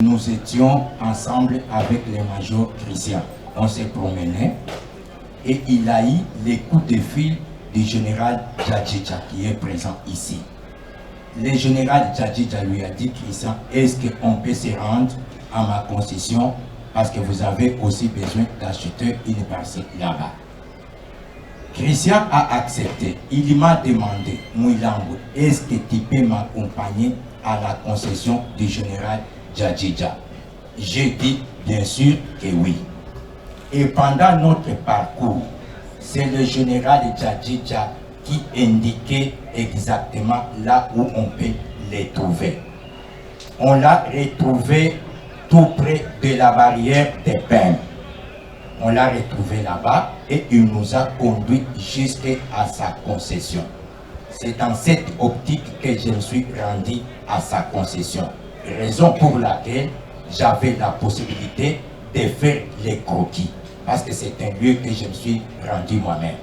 Nous étions ensemble avec les majors Christian. On s'est promené et il a eu les coups de fil du général Djadjidja qui est présent ici. Le général Djadjidja lui a dit, Christian, est-ce qu'on peut se rendre à ma concession parce que vous avez aussi besoin d'acheter une parcelle là-bas. Christian a accepté. Il m'a demandé, Mouilambo, est-ce que tu peux m'accompagner à la concession du général Djadjidja? J'ai dit bien sûr que oui. Et pendant notre parcours, c'est le général Djadjidja qui indiquait exactement là où on peut les trouver. On l'a retrouvé tout près de la barrière des Pins. On l'a retrouvé là-bas et il nous a conduit jusqu'à sa concession. C'est dans cette optique que je me suis rendu à sa concession. Raison pour laquelle j'avais la possibilité de faire les croquis. Parce que c'est un lieu que je me suis rendu moi-même.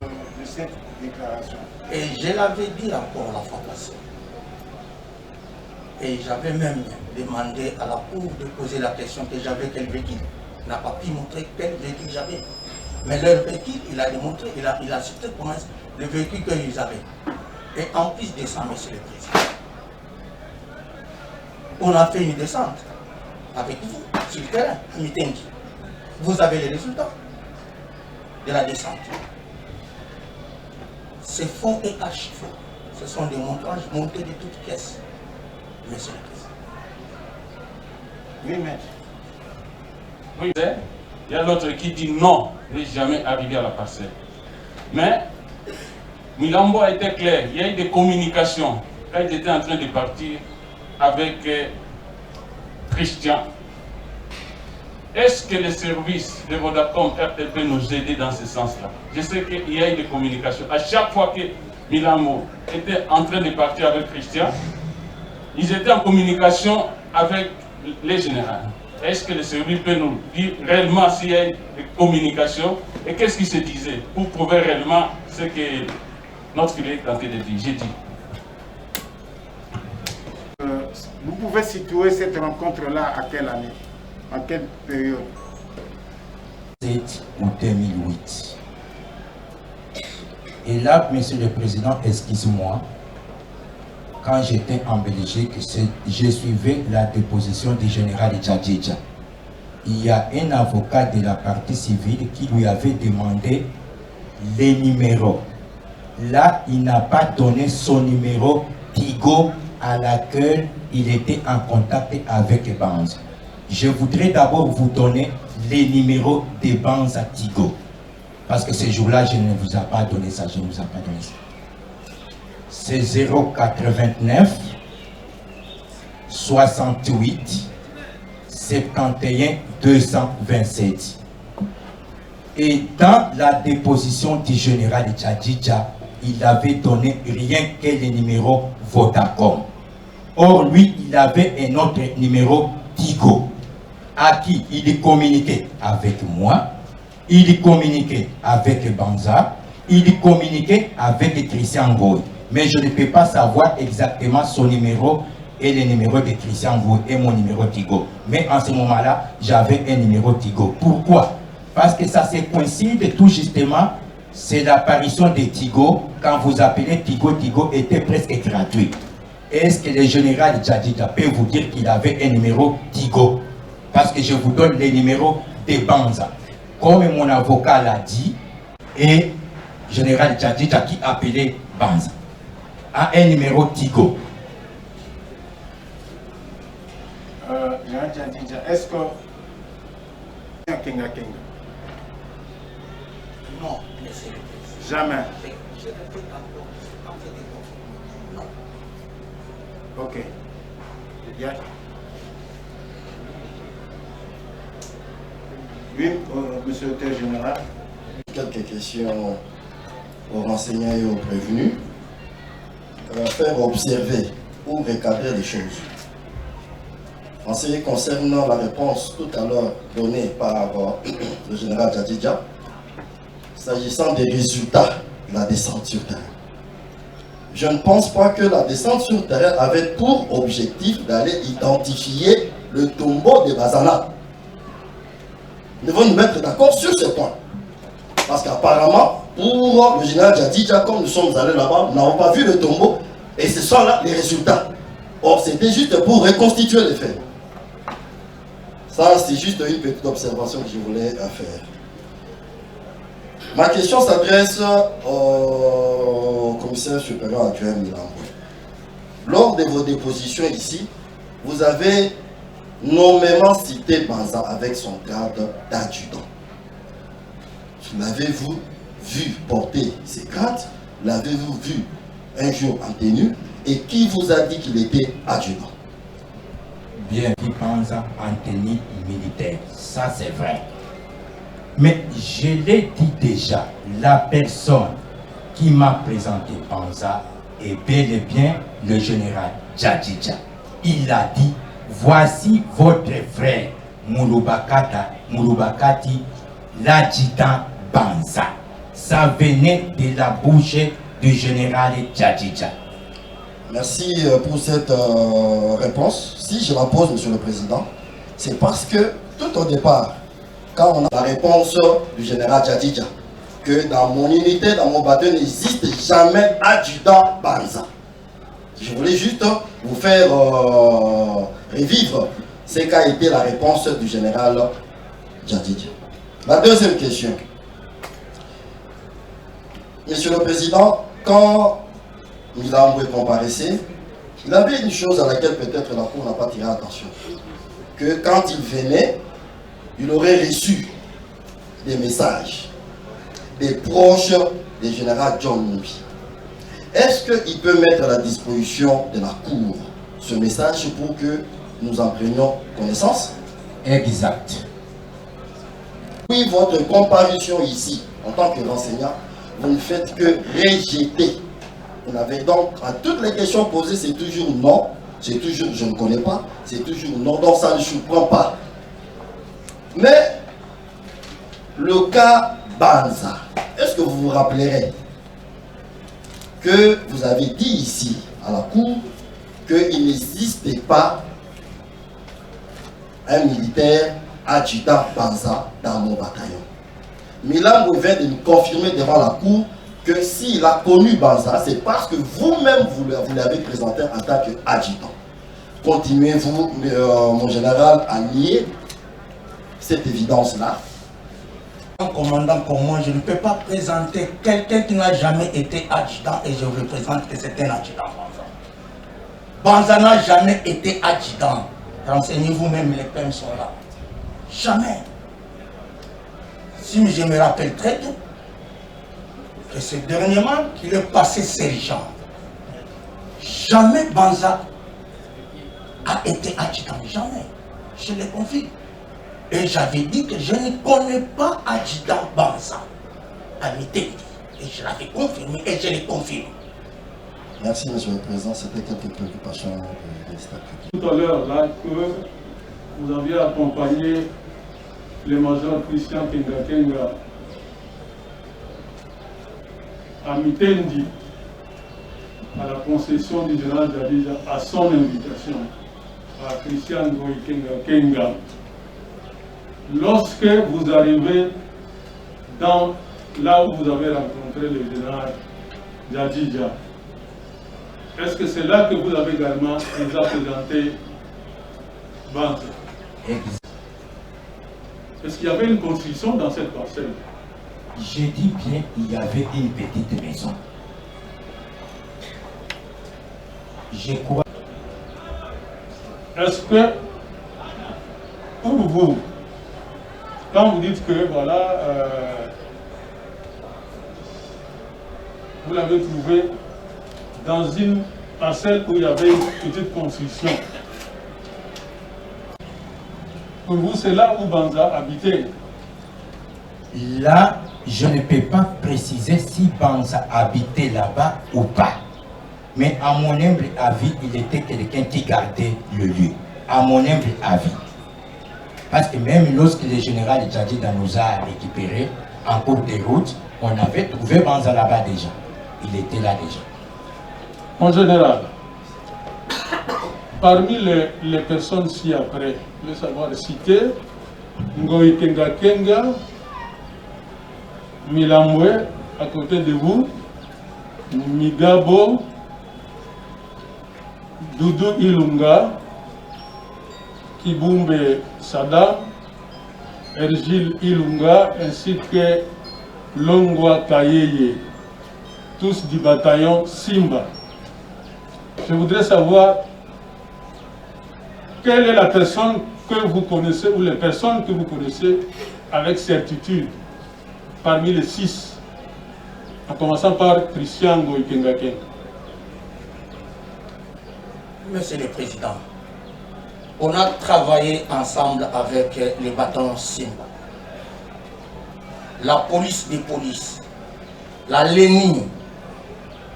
De cette déclaration. Et je l'avais dit encore la fois passée. Et j'avais même demandé à la cour de poser la question que j'avais quel véhicule. Il n'a pas pu montrer quel véhicule j'avais. Mais leur véhicule, il a démontré, il a cité comment le véhicule qu'ils avaient. Et en plus de ça, monsieur le président, on a fait une descente avec vous sur le terrain, à Mitengi. Vous avez les résultats de la descente. C'est faux et archi-faux. Ce sont des montages montés de toutes pièces. Monsieur le président. Oui, maître. Oui, il y a l'autre qui dit non, il n'est jamais arrivé à la parcelle. Mais Mouilambo a été clair, il y a eu des communications quand il était en train de partir avec Christian. Est-ce que les services de Vodacom RTP peut nous aider dans ce sens-là? Je sais qu'il y a eu des communications. À chaque fois que Mouilambo était en train de partir avec Christian, ils étaient en communication avec les généraux. Est-ce que le service peut nous dire réellement s'il y a des communications et qu'est-ce qui se disait pour prouver réellement ce que notre filière est en train de dire? J'ai dit. Vous pouvez situer cette rencontre-là à quelle année? En quelle période? 2007 ou 2008. Et là, monsieur le président, excuse-moi, quand j'étais en Belgique, je suivais la déposition du général Djadjidja. Il y a un avocat de la partie civile qui lui avait demandé les numéros. Là, il n'a pas donné son numéro Tigo à laquelle il était en contact avec Banza. Je voudrais d'abord vous donner les numéros des Banza Tigo. Parce que ce jour-là, je ne vous ai pas donné ça, je ne vous ai pas donné ça. C'est 089 68 71 227. Et dans la déposition du général Djadjidja, il avait donné rien que le numéro Vodacom. Or, lui, il avait un autre numéro Tigo, à qui il communiquait avec moi, il communiquait avec Banza, il communiquait avec Christian Goy. Mais je ne peux pas savoir exactement son numéro et le numéro de Christian Goy et mon numéro Tigo. Mais en ce moment-là, j'avais un numéro Tigo. Pourquoi? Parce que ça se coïncide tout justement, c'est l'apparition de Tigo. Quand vous appelez Tigo, Tigo était presque gratuit. Est-ce que le général Djadjidja peut vous dire qu'il avait un numéro Tigo? Parce que je vous donne les numéros de Banza. Comme mon avocat l'a dit, et général Djadjidja qui appelait Banza a un numéro Tigo. Général Djadjidja, est-ce que Kenga Kenga? Non, monsieur le président. Jamais. Je répète encore, en fait, non. Ok. Yeah. Oui, monsieur le directeur général. Quelques questions aux renseignants et aux prévenus. Faire observer ou recadrer les choses. En ce qui concerne la réponse tout à l'heure donnée par le général Djadjidja, s'agissant des résultats de la descente sur terre, je ne pense pas que la descente sur le terrain avait pour objectif d'aller identifier le tombeau de Bazana. Nous devons nous mettre d'accord sur ce point. Parce qu'apparemment, pour le général Djadidja, comme nous sommes allés là-bas, nous n'avons pas vu le tombeau et ce sont là les résultats. Or, c'était juste pour reconstituer les faits. Ça, c'est juste une petite observation que je voulais faire. Ma question s'adresse au commissaire supérieur actuel Milan. Lors de vos dépositions ici, vous avez nommément cité Banza avec son grade d'adjudant. L'avez-vous vu porter ses grades? L'avez-vous vu un jour en tenue? Et qui vous a dit qu'il était adjudant? Bien vu Banza en tenue militaire, ça c'est vrai. Mais je l'ai dit déjà, la personne qui m'a présenté Banza est bel et bien le général Djadidja. Il a dit, voici votre frère Moulubakati, l'adjudant Banza. Ça venait de la bouche du général Djadidja. Merci pour cette réponse. Si je la pose, Monsieur le Président, c'est parce que tout au départ, quand on a la réponse du général Djadidja, que dans mon unité, dans mon bataillon, n'existe jamais adjudant Banza. Je voulais juste vous faire revivre ce qu'a été la réponse du général Djadidja. La deuxième question. Monsieur le Président, quand Milambwe comparaissait, il avait une chose à laquelle peut-être la Cour n'a pas tiré attention. Que quand il venait, il aurait reçu des messages des proches du général John Numbi. Est-ce qu'il peut mettre à la disposition de la Cour ce message pour que nous en prenions connaissance? Exact. Oui, votre comparution ici, en tant que renseignant, vous ne faites que rejeter. Vous n'avez donc, à toutes les questions posées, c'est toujours non, c'est toujours je ne connais pas, c'est toujours non, donc ça ne surprend pas. Mais, le cas Banza, est-ce que vous vous rappellerez que vous avez dit ici, à la Cour, qu'il n'existait pas un militaire adjudant Banza dans mon bataillon? Milambwe vient de nous confirmer devant la Cour que s'il a connu Banza, c'est parce que vous-même vous l'avez présenté en tant qu'adjudant. Continuez-vous, mon général, à nier cette évidence-là? En commandant comme moi, je ne peux pas présenter quelqu'un qui n'a jamais été adjudant et je vous présente que c'est un adjudant Banza. Banza n'a jamais été adjudant. Renseignez-vous, même les PM sont là. Jamais. Si je me rappelle très bien, que c'est dernièrement qu'il est passé sergent. Jamais Banza a été adjudant, jamais. Je le confirme. Et j'avais dit que je ne connais pas adjudant Banza à Mitendi. Et je l'avais confirmé et je le confirme. Merci, Monsieur le Président. C'était quelques préoccupations de statut. Tout à l'heure, là, que vous aviez accompagné le major Christian Kenga à Mitendi, à la concession du général Djadidja, à son invitation, à Christian Kenga. Lorsque vous arrivez là où vous avez rencontré le général Djadidja, est-ce que c'est là que vous avez également déjà présenté Banza? Est-ce qu'il y avait une construction dans cette parcelle? J'ai dit bien, il y avait une petite maison. Je crois. Est-ce que, pour vous, quand vous dites que, voilà, vous l'avez trouvé dans une parcelle où il y avait une petite construction, pour vous, c'est là où Banza habitait? Là, je ne peux pas préciser si Banza habitait là-bas ou pas. Mais à mon humble avis, il était quelqu'un qui gardait le lieu. À mon humble avis. Parce que même lorsque le général Djadidja nous a récupérés en cours de route, on avait trouvé Banza là-bas déjà. Il était là déjà. En général, parmi les personnes ci-après, je vais savoir citer Ngoï Kenga Kenga, Milambwe, à côté de vous, Migabo, Doudou Ilunga, Kibumbe Sadam, Ergil Ilunga, ainsi que Longwa Kayeye, tous du bataillon Simba. Je voudrais savoir quelle est la personne que vous connaissez ou les personnes que vous connaissez avec certitude parmi les 6, en commençant par Christian Ngoï Kenga Kenga. Monsieur le Président, on a travaillé ensemble avec les bataillons Simba, la police des polices, la LENI,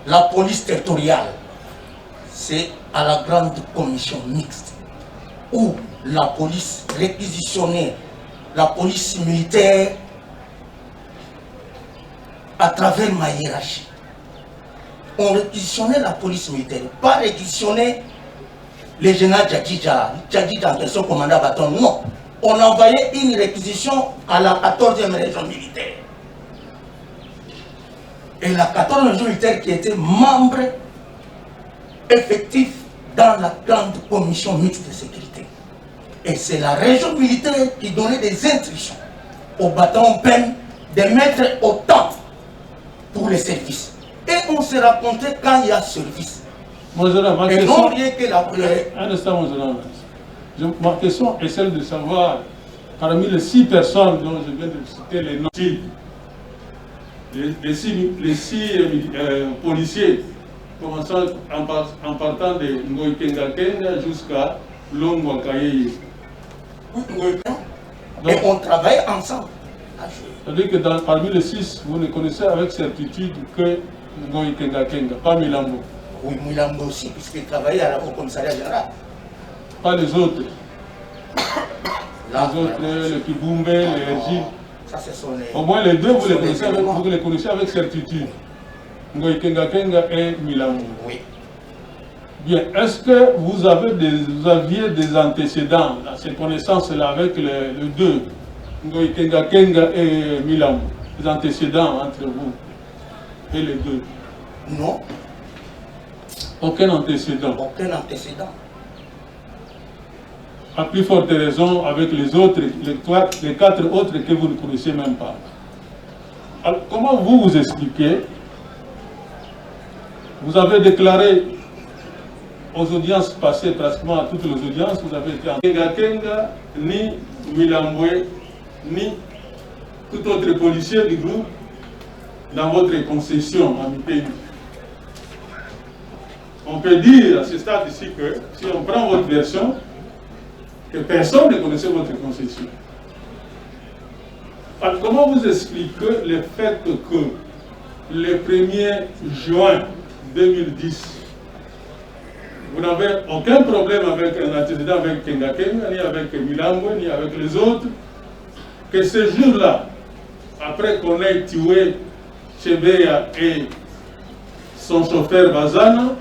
la police territoriale. C'est à la grande commission mixte où la police réquisitionnait la police militaire à travers ma hiérarchie. On réquisitionnait la police militaire, pas réquisitionner les généraux Djadjidja en question commandant bâton, non. On envoyait une réquisition à la 14e région militaire. Et la 14e région militaire qui était membre effectif dans la grande commission mixte de sécurité. Et c'est la région militaire qui donnait des instructions au bâton peine de mettre autant pour les services. Et on se racontait quand il y a service. Et non rien que la prière. Un instant, ma question est celle de savoir, parmi les 6 personnes dont je viens de citer les noms, les 6 policiers, commençant en partant de Ngoï Kenga Kenga jusqu'à Longwa Kayeye. Et on travaille ensemble. C'est-à-dire que parmi les 6, vous ne connaissez avec certitude que Ngoï Kenga Kenga, pas Milambo. Oui, Milambo aussi, puisqu'il travaillait au commissariat général. Pas les autres. Là, les autres, les Kibumbe, les Ergil. Ça, c'est son. Au moins les deux, vous les connaissez avec certitude. Ngoï Kenga Kenga et Milambo. Oui. Bien, est-ce que vous aviez des antécédents dans ces connaissances-là avec les deux, Ngoï Kenga Kenga et Milambo, des antécédents entre vous et les deux? Non. Aucun antécédent. Aucun antécédent. À plus forte raison avec les autres, les 4 autres que vous ne connaissez même pas. Alors, comment vous expliquez? Vous avez déclaré aux audiences passées, pratiquement à toutes les audiences, vous avez été en Kenga Kenga, ni Milambwe, ni tout autre policier du groupe dans votre concession à Mipéni. On peut dire à ce stade ici que, si on prend votre version, que personne ne connaissait votre concession. Alors, comment vous expliquez le fait que le 1er juin 2010, vous n'avez aucun problème avec un antécédent avec Kenga Kenga, ni avec Milambwe, ni avec les autres, que ce jour-là, après qu'on ait tué Chebeya et son chauffeur Bazana,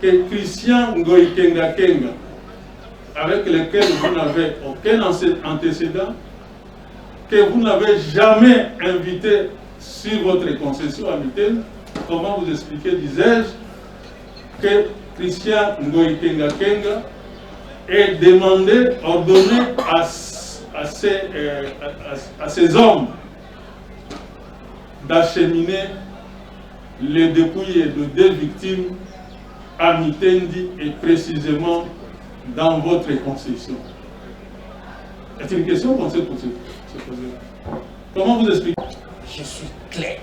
que Christian Ngoï Kenga Kenga, avec lequel vous n'avez aucun antécédent, que vous n'avez jamais invité sur votre concession à Mitaine, comment vous expliquez, disais-je, que Christian Ngoï Kenga Kenga ait demandé, ordonné à ces hommes d'acheminer les dépouilles de 2 victimes à Mitendi et précisément dans votre concession? C'est une question qu'on s'est posée. Comment vous expliquez? Je suis clair.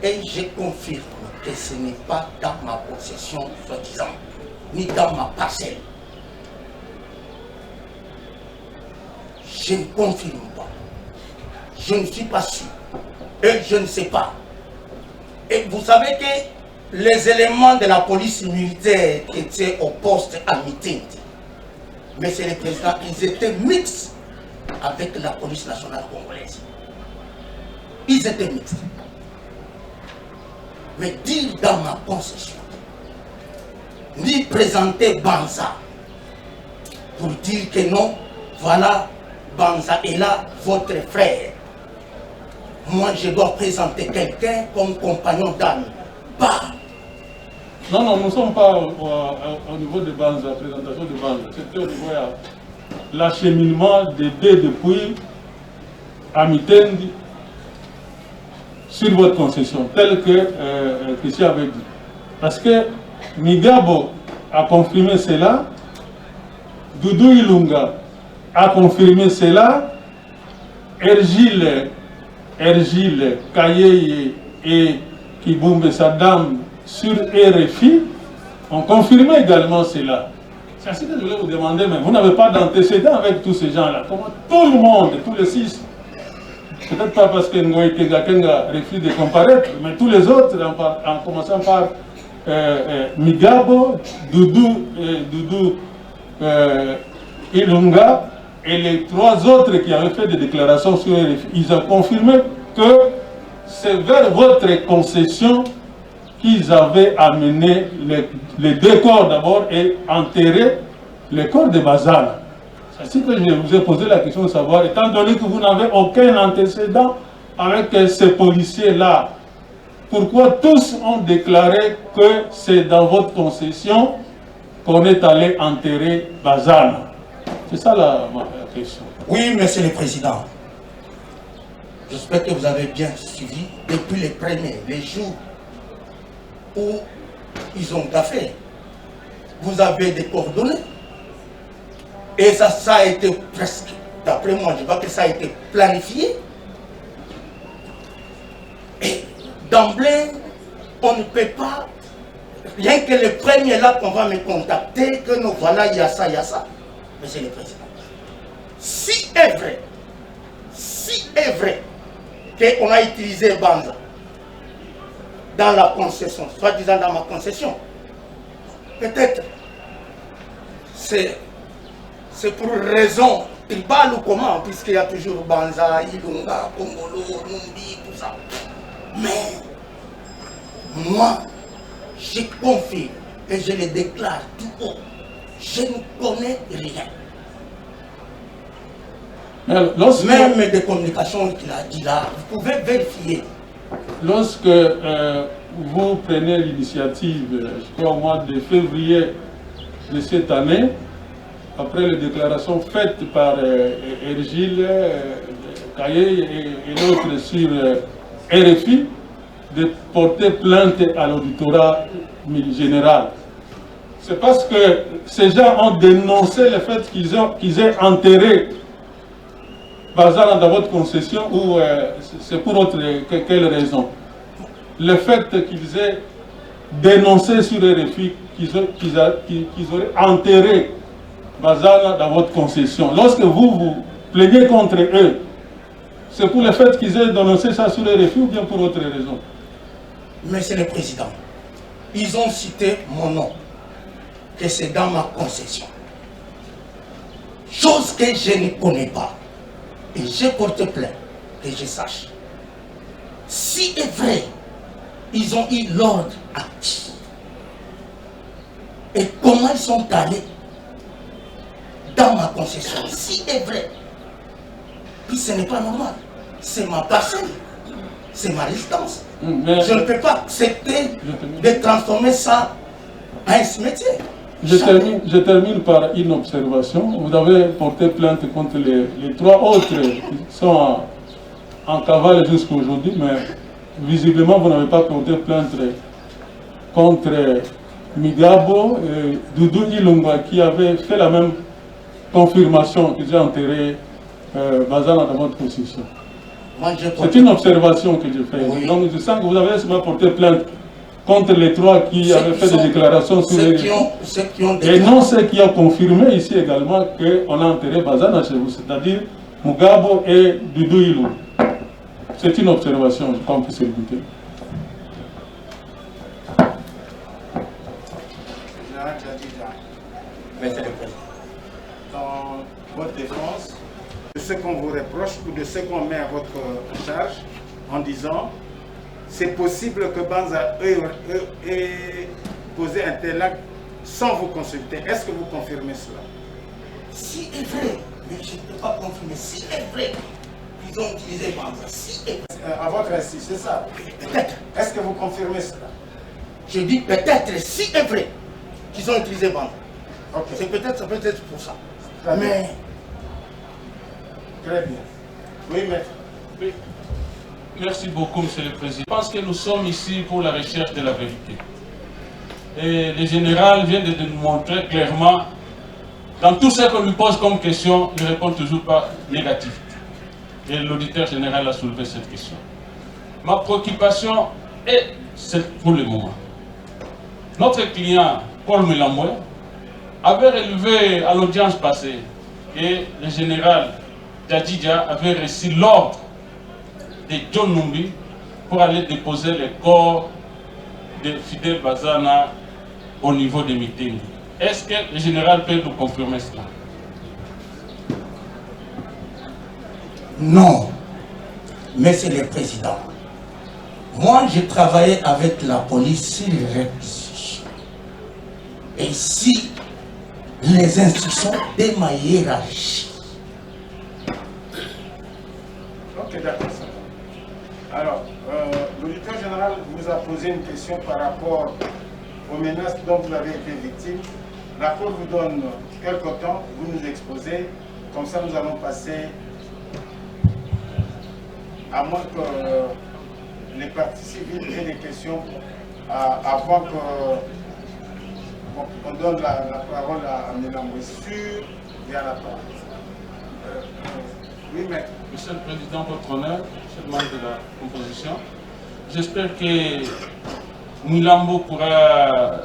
Et je confirme que ce n'est pas dans ma possession, soi-disant, ni dans ma parcelle. Je ne confirme pas. Je ne suis pas sûr. Et je ne sais pas. Et vous savez que les éléments de la police militaire qui étaient au poste à Mitendi, Monsieur le Président, ils étaient mixtes avec la police nationale congolaise. Ils étaient mixtes. Mais dire dans ma concession, ni présenter Banza pour dire que non, voilà, Banza est là, votre frère. Moi, je dois présenter quelqu'un comme compagnon d'âme. Bah. Non, non, nous ne sommes pas au niveau de Banza, la présentation de Banza. C'était au niveau de l'acheminement des dés depuis Amitendi sur votre concession, tel que Christian avait dit. Parce que Migabo a confirmé cela, Doudou Ilunga a confirmé cela, Ergile, Kayeye et Kibumbe Saddam sur RFI ont confirmé également cela. C'est ainsi que je voulais vous demander, mais vous n'avez pas d'antécédent avec tous ces gens-là. Comment tout le monde, tous les 6, peut-être pas parce que Ngoï Kenga refuse de comparaître, mais tous les autres, en commençant par Migabo, Doudou Ilunga et les 3 autres qui avaient fait des déclarations sur RFI, ils ont confirmé que c'est vers votre concession qu'ils avaient amené les 2 corps d'abord et enterré le corps de Bazana. C'est ainsi que je vous ai posé la question de savoir, étant donné que vous n'avez aucun antécédent avec ces policiers-là, pourquoi tous ont déclaré que c'est dans votre concession qu'on est allé enterrer Bazana? C'est ça la question. Oui, Monsieur le Président. J'espère que vous avez bien suivi depuis les jours où ils ont gaffé. Vous avez des coordonnées. Et ça a été presque, d'après moi, je vois que ça a été planifié. Et d'emblée, on ne peut pas, rien que le premier là qu'on va me contacter, que nous voilà, il y a ça, Monsieur le Président. Si est vrai qu'on a utilisé Banza dans la concession, soi-disant dans ma concession, peut-être c'est pour raison tribale ou comment, puisqu'il y a toujours Banza, Ilunga, Kongolo, Numbi, tout ça. Mais moi, je confie et je le déclare tout haut, je ne connais rien. Même des communications qu'il a dit là, vous pouvez vérifier. Lorsque vous prenez l'initiative, je crois au mois de février de cette année, après les déclarations faites par Ergile, Kaye et l'autre sur RFI, de porter plainte à l'auditorat général. C'est parce que ces gens ont dénoncé le fait qu'ils aient enterré Bazana dans votre concession ou c'est pour autre quelle raison? Le fait qu'ils aient dénoncé sur RFI qu'ils auraient enterré Bazana dans votre concession. Lorsque vous plaignez contre eux, c'est pour le fait qu'ils aient dénoncé ça sur RFI ou bien pour autre raison? Monsieur le Président, ils ont cité mon nom, que c'est dans ma concession. Chose que je ne connais pas. Et j'ai porté plainte, que je sache. Si est vrai, ils ont eu l'ordre à qui? Et comment ils sont allés dans ma concession? Si est vrai, puis ce n'est pas normal. C'est ma parcelle, c'est ma résidence. Je ne peux pas accepter de transformer ça en un cimetière. Je termine par une observation. Vous avez porté plainte contre les 3 autres qui sont en cavale jusqu'à aujourd'hui, mais visiblement vous n'avez pas porté plainte contre Migabo et Doudou Ilunga qui avait fait la même confirmation que j'ai enterré Bazana dans votre position. C'est une observation que je fais. Oui. Donc je sens que vous avez seulement porté plainte contre les 3 qui avaient fait des déclarations sur les... Et non ceux qui ont confirmé ici également qu'on a enterré Bazana chez vous, c'est-à-dire Mugabo et Doudou Ilunga. C'est une observation, je pense que c'est écouté. Dans votre défense, de ce qu'on vous reproche ou de ce qu'on met à votre charge, en disant c'est possible que Banza ait posé un tel acte sans vous consulter. Est-ce que vous confirmez cela? Si est vrai, mais je ne peux pas confirmer. Si est vrai qu'ils ont utilisé Banza, si est vrai. À votre insu, c'est ça? Peut-être. Est-ce que vous confirmez cela? Je dis peut-être, si est vrai qu'ils ont utilisé Banza. Ok. C'est peut-être, ça peut être pour ça. Très bien. Mais Très bien. Oui, maître. Oui. Merci beaucoup, Monsieur le Président. Je pense que nous sommes ici pour la recherche de la vérité. Et le général vient de nous montrer clairement, dans tout ce qu'on lui pose comme question, il répond toujours pas négatif. Et l'auditeur général a soulevé cette question. Ma préoccupation est cette pour le moment. Notre client, Paul Milamoué, avait relevé à l'audience passée que le général Djadjidja avait reçu l'ordre de John Numbi pour aller déposer le corps de Fidel Bazana au niveau des meetings. Est-ce que le général peut nous confirmer cela? non, Monsieur le Président. Moi, j'ai travaillé avec la police sur les réquisitions. Et si les instructions de ma hiérarchie. Ok, d'accord, ça va. Alors, l'auditeur général vous a posé une question par rapport aux menaces dont vous avez été victime. La Cour vous donne quelques temps, vous nous exposez. Comme ça, nous allons passer, à moins que les parties civiles aient des questions, avant qu'on donne la parole à Milamoué. Il y a la parole. Oui, maître. Monsieur le Président, votre honneur, monsieur le membre de la composition, j'espère que Milambo pourra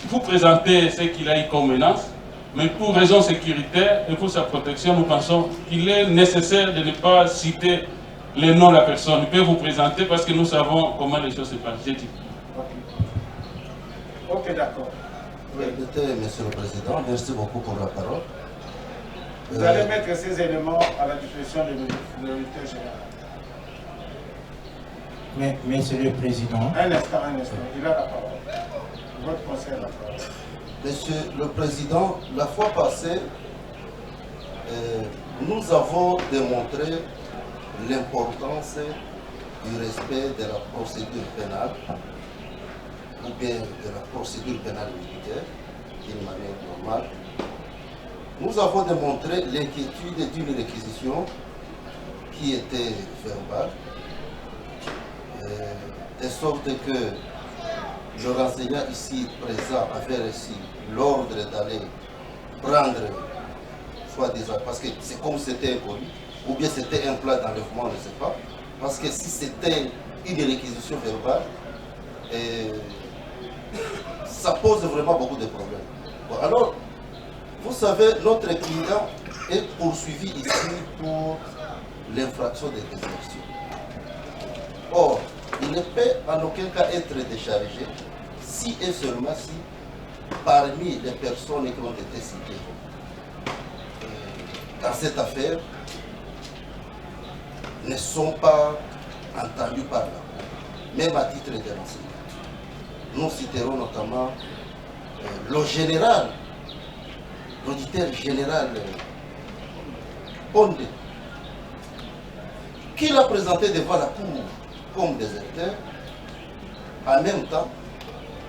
vous présenter ce qu'il a eu comme menace, mais pour raison sécuritaire et pour sa protection, nous pensons qu'il est nécessaire de ne pas citer le nom de la personne. Il peut vous présenter parce que nous savons comment les choses se passent. J'ai dit. Ok, d'accord. Oui. Écoutez, Monsieur le Président, merci beaucoup pour la parole. Vous allez mettre ces éléments à la disposition de l'auditeur général. Mais, Monsieur le Président, Un instant, il a la parole. Votre conseil a la parole. Monsieur le Président, la fois passée, nous avons démontré l'importance du respect de la procédure pénale ou bien de la procédure pénale militaire d'une manière normale. Nous avons démontré l'inquiétude d'une réquisition qui était verbale, de sorte que le renseignant ici présent avait reçu l'ordre d'aller prendre, soi-disant, parce que c'est comme c'était inconnu, ou bien c'était un plan d'enlèvement, on ne sait pas, parce que si c'était une réquisition verbale, ça pose vraiment beaucoup de problèmes. Bon, alors, vous savez, notre client est poursuivi ici pour l'infraction de désertion. Or, il ne peut en aucun cas être déchargé si et seulement si, parmi les personnes qui ont été citées dans cette affaire, ne sont pas entendues par la Cour, même à titre de renseignement. Nous citerons notamment le général, l'auditeur général Pondé, qui l'a présenté devant la Cour comme déserteur, en même temps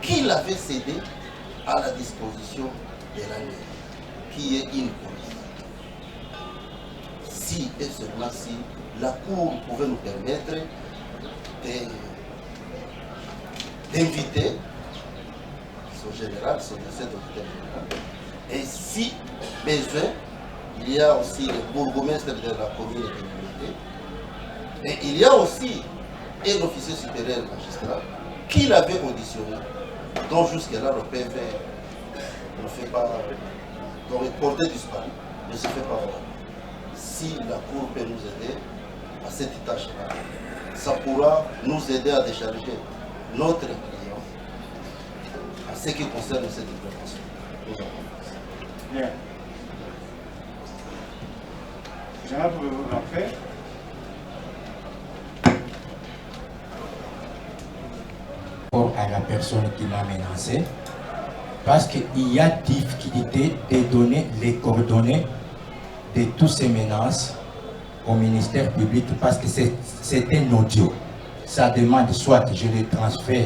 qu'il avait cédé à la disposition de la mairie, qui est une police. Si et seulement si la Cour pouvait nous permettre d'inviter son général, son auditeur général, et si besoin, il y a aussi le bourgmestre de la commune de l'unité, et il y a aussi un officier supérieur magistrat qui l'avait auditionné, dont jusque-là le PV ne fait pas, dont le porté disparu ne se fait pas voir. Si la Cour peut nous aider à cette tâche-là, ça pourra nous aider à décharger notre client en ce qui concerne cette intervention. Bien. Général, pouvez-vous rentrer? à la personne qui m'a menacé parce qu'il y a difficulté de donner les coordonnées de toutes ces menaces au ministère public parce que c'est un audio. Ça demande soit que je le transfère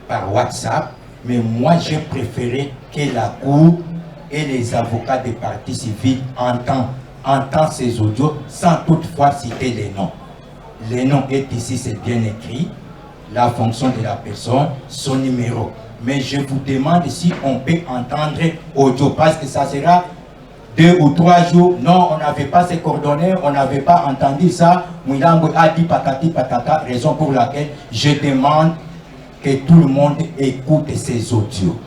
par WhatsApp, mais moi j'ai préféré que la Cour et les avocats des partis civils entendent ces audios sans toutefois citer les noms. Les noms est ici, c'est bien écrit, la fonction de la personne, son numéro. Mais je vous demande si on peut entendre audio parce que ça sera 2 ou 3 jours. Non, on n'avait pas ces coordonnées, on n'avait pas entendu ça. Mouilambo a dit patati patata, raison pour laquelle je demande que tout le monde écoute ces audios.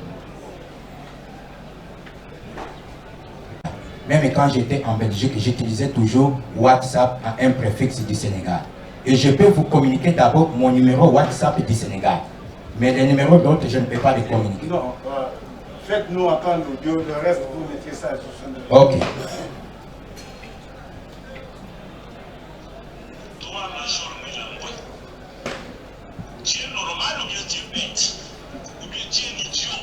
Même quand j'étais en Belgique, j'utilisais toujours WhatsApp à un préfixe du Sénégal. Et je peux vous communiquer d'abord mon numéro WhatsApp du Sénégal. Mais les numéros d'autres, je ne peux pas les communiquer. Non, faites-nous entendre l'audio, le reste, vous mettez ça sur son numéro. Ok. Toi, Major Milambo, tu es normal ou bien tu es bête? Ou bien tu es un idiot?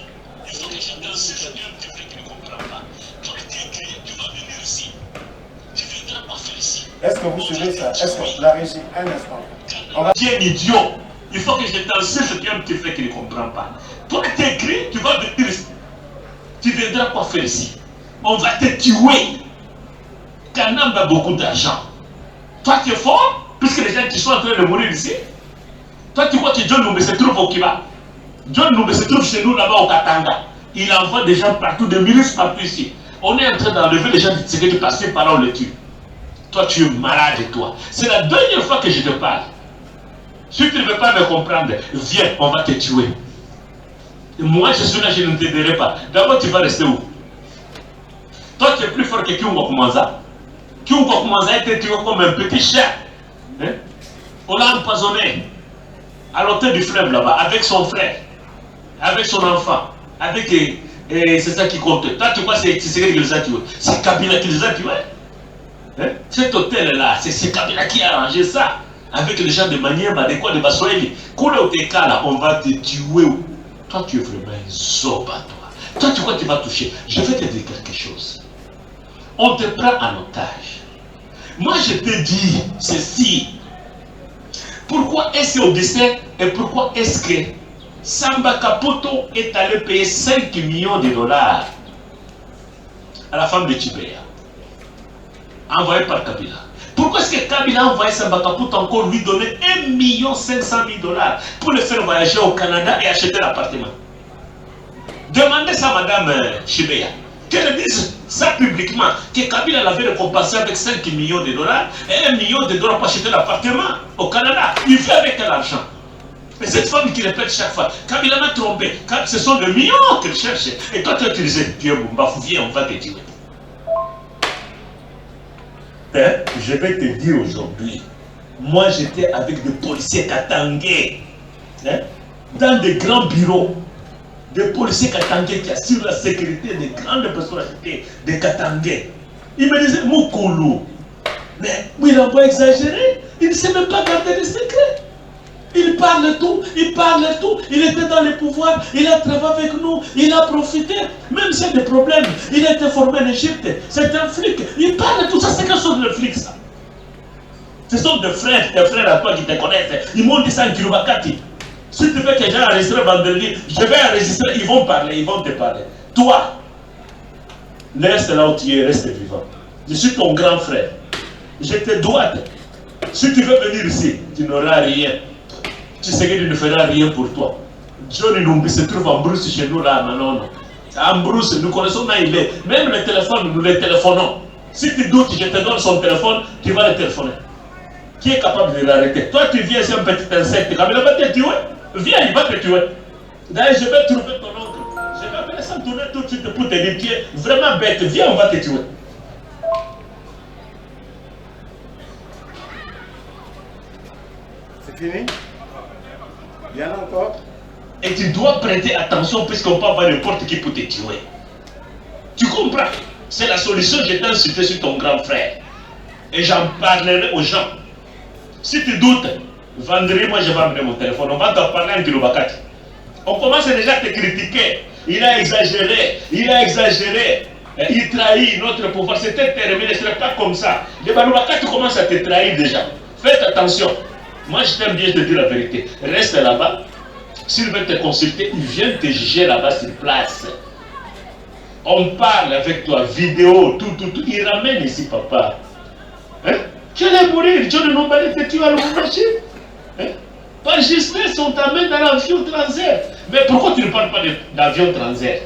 Il faut que je t'insiste, je un petit truc qui ne comprend pas. Toi, tu es écrit, tu vas venir ici. Tu ne viendras pas faire ici. Est-ce que vous suivez ça? Est-ce que la régie, un instant. Tu es un idiot. Il faut que je t'insiste, tu es un petit frère qui ne comprend pas. Toi, tu es écrit, tu vas venir ici. Tu ne viendras pas faire ici. On va te tuer. Kanam a beaucoup d'argent. Toi, tu es fort, puisque les gens qui sont en train de mourir ici. Toi, tu vois que John Numbe se trouve au Kiba. John Numbe se trouve chez nous là-bas au Katanga. Il envoie des gens partout, des milices partout ici. On est en train d'enlever les gens du Tshisekedi qui passent par là, on les tue. Toi, tu es malade, toi. C'est la dernière fois que je te parle. Si tu ne veux pas me comprendre, viens, on va te tuer. Et moi, je suis là, je ne t'aiderai pas. D'abord, tu vas rester où? Toi, tu es plus fort que Kyungo Kumanza. Kyungo Kumanza a été tué comme un petit chien. Hein? On l'a empoisonné à l'hôtel du fleuve là-bas, avec son frère, avec son enfant, avec... c'est ça qui compte. Toi, tu crois que c'est qui les a tués? C'est Kabila qui les a tués. Hein? Cet hôtel-là, c'est Kabila qui a arrangé ça. Avec les gens de Maniema, de quoi, de Bassoeli. Là, on va te tuer. Toi, tu es vraiment un zoba, toi. Toi, tu crois que tu vas toucher. Je vais te dire quelque chose. On te prend en otage. Moi, je te dis ceci. Pourquoi est-ce au décès et pourquoi est-ce que Samba Kapoto est allé payer 5 millions de dollars à la femme de Tibéa, envoyée par Kabila? Pourquoi est-ce que Kabila a envoyé Samba Kapoto encore lui donner 1 500 000 dollars pour le faire voyager au Canada et acheter l'appartement? Demandez ça à Madame Chibéa. Qu'elle dise ça publiquement, que Kabila l'avait récompensé avec 5 millions de dollars et 1 million de dollars pour acheter l'appartement au Canada. Il fait avec quel argent? Et cette femme qui répète chaque fois, Kabila m'a trompé, ce sont des millions qu'elle cherche. Et toi tu as utilisé, tu es Bombafou, viens, on va te tuer. Hein? Je vais te dire aujourd'hui, moi j'étais avec des policiers katangais, hein? Dans des grands bureaux, des policiers katangais qui assurent la sécurité des grandes personnalités des katangais. Ils me disaient, Moukoulou, mais il a pas exagéré, il ne sait même pas garder des secrets. Il parle tout, il était dans les pouvoirs, il a travaillé avec nous, il a profité, même s'il y a des problèmes, il a été formé en Égypte, c'est un flic, il parle de tout ça, c'est quelque chose de flic ça. Ce sont des frères à toi qui te connaissent, ils m'ont dit ça en Kirubakati. Si tu veux que j'ai enregistré vendredi, je vais enregistrer, ils vont parler, ils vont te parler. Toi, reste là où tu es, reste vivant. Je suis ton grand frère, je te dois. Si tu veux venir ici, tu n'auras rien. Tu sais qu'il ne fera rien pour toi. Johnny Numbi se trouve en brousse chez nous là, non. En brousse, nous connaissons là il est. Même le téléphone, nous les téléphonons. Si tu doutes, je te donne son téléphone, tu vas le téléphoner. Qui est capable de l'arrêter? Toi, tu viens, c'est un petit insecte. Quand il va te tuer, viens, il va te tuer. D'ailleurs, je vais trouver ton oncle. Je vais appeler ça tourner tout de suite pour te dire, tu es vraiment bête. Viens, on va te tuer. C'est fini? Il y en a encore? Et tu dois prêter attention puisqu'on peut avoir n'importe qui pour te tuer. Tu comprends? C'est la solution que j'ai insulté sur ton grand frère. Et j'en parlerai aux gens. Si tu doutes, vendredi, moi je vais amener mon téléphone. On va t'en parler en Kirubakati. On commence déjà à te critiquer. Il a exagéré, il trahit notre pouvoir. C'était terminé, ce n'est pas comme ça. Les Baloubaka, tu commences à te trahir déjà. Faites attention. Moi, je t'aime bien te dire la vérité. Reste là-bas. S'il veut te consulter, il vient te juger là-bas sur place. On parle avec toi, vidéo, tout. Il ramène ici, papa. Hein? Tu allais mourir, John ne pas dit que tu vas le marcher. Hein? Par justesse, on t'amène dans l'avion transert. Mais pourquoi tu ne parles pas d'avion transert?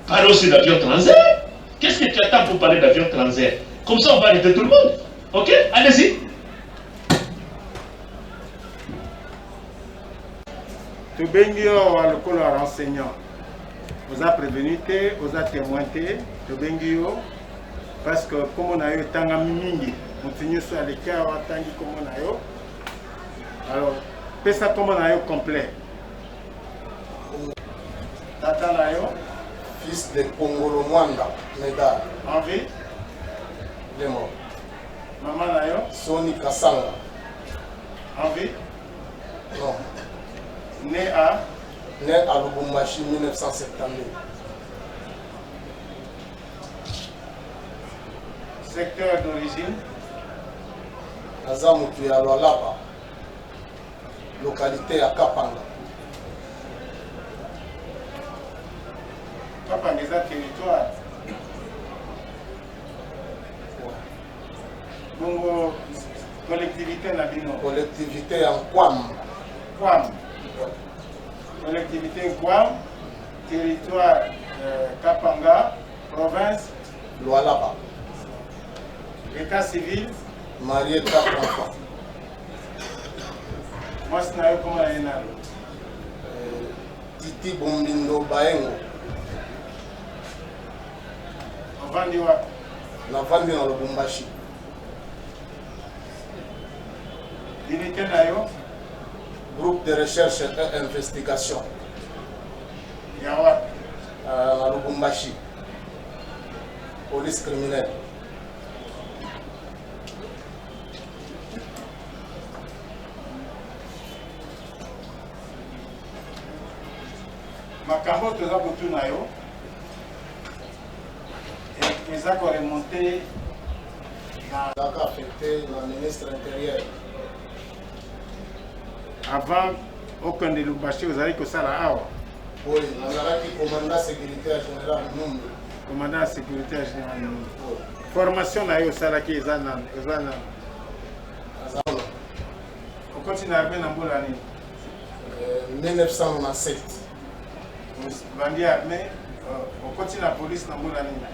Parle aussi d'avion transert. Qu'est-ce que tu attends pour parler d'avion transert? Comme ça, on va arrêter tout le monde. Ok? Allez-y. Tu bengio à l'école enseignant. Vous avez prévenu, vous avez témoigné, tu bengio parce que comme on a eu tant de mingi, on finit sur les cas comme on a eu. Alors, fais ça comme on a eu complet. Tata Nayo, fils de Kongolo Mwanda, Médard. En vie. Il est mort. Maman Nayo, Soni Kassanga. En vie. Non. Né à Lubumbashi 1972. Secteur d'origine. Nazamutu ya Lwalaba. Localité à Kapanga. Kapanga est un territoire. Bongo collectivité Nabino. Collectivité en Kwam. Kwam. Collectivité Kwam. Territoire Kapanga. Province. Lwalaba. État civil. Marié 4 enfants. Moi, c'est un comment il y a Titi Bombindo Baengo. On vend du what? Navandi dans Lubumbashi. Unité Nayo. Groupe de recherche et investigation. Yawa. À Lubumbashi. Police criminelle. Makambo toza kotuna yo eza koremonte na Daka affecté le ministre intérieur. avant okende Lubumbashi ozali kosala awa. Oui, nazalaki commandant sécuritaire général Numbi. Commandant sécuritaire général. Formation na yo osalaki eza na okoti na armée na mbola nini? 1997. Bandi armée okoti na police na mbola nini?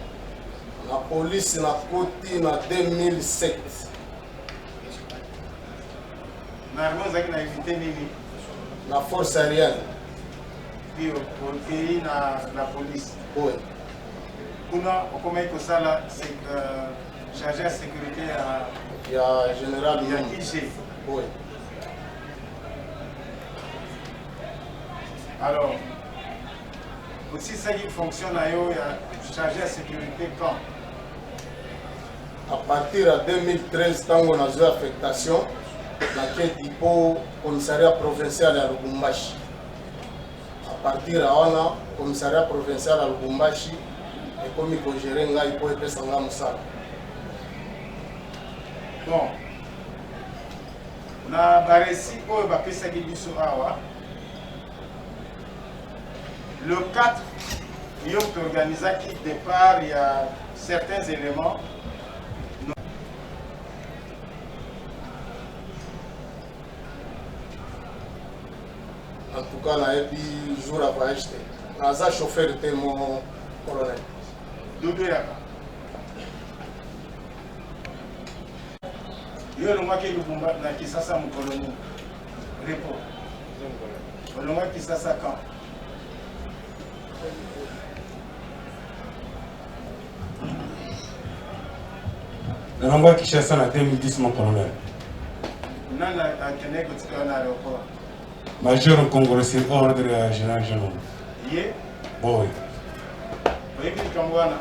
La police na koti na 2007. Na armée ozalaki na évité nini? La force aérienne. Puis okei na police. Oui. Kuna okomaki kosala chargé à sécurité Il y a général ya Numbi. IG. Oui. Alors, aussi ça qui fonctionne à yo, il y a chargé à sécurité quand? À partir de 2013, quand on a eu affectation, la quête du commissariat provincial à Lubumbashi. À partir de là, commissariat provincial à Lubumbashi, et comme il faut gérer, il faut faire ça. Bon, na baresi oyo bapesaki biso awa le 4 yo toorganisaki départ, il y a certains éléments. En tout cas, on a eu jour à voyager. On a chauffeur de mon colonel. Dodo yaka. Yo longaki Lubumba na Kisasa mukoloni. Repo. Longaki Kisasa quand? Nalongwa Kinshasa en 2010, mon colonel. Nana akene kotika na aéroport. Major Congolais sur ordre général Jean. Yé. Boy. Oyebi kamwana.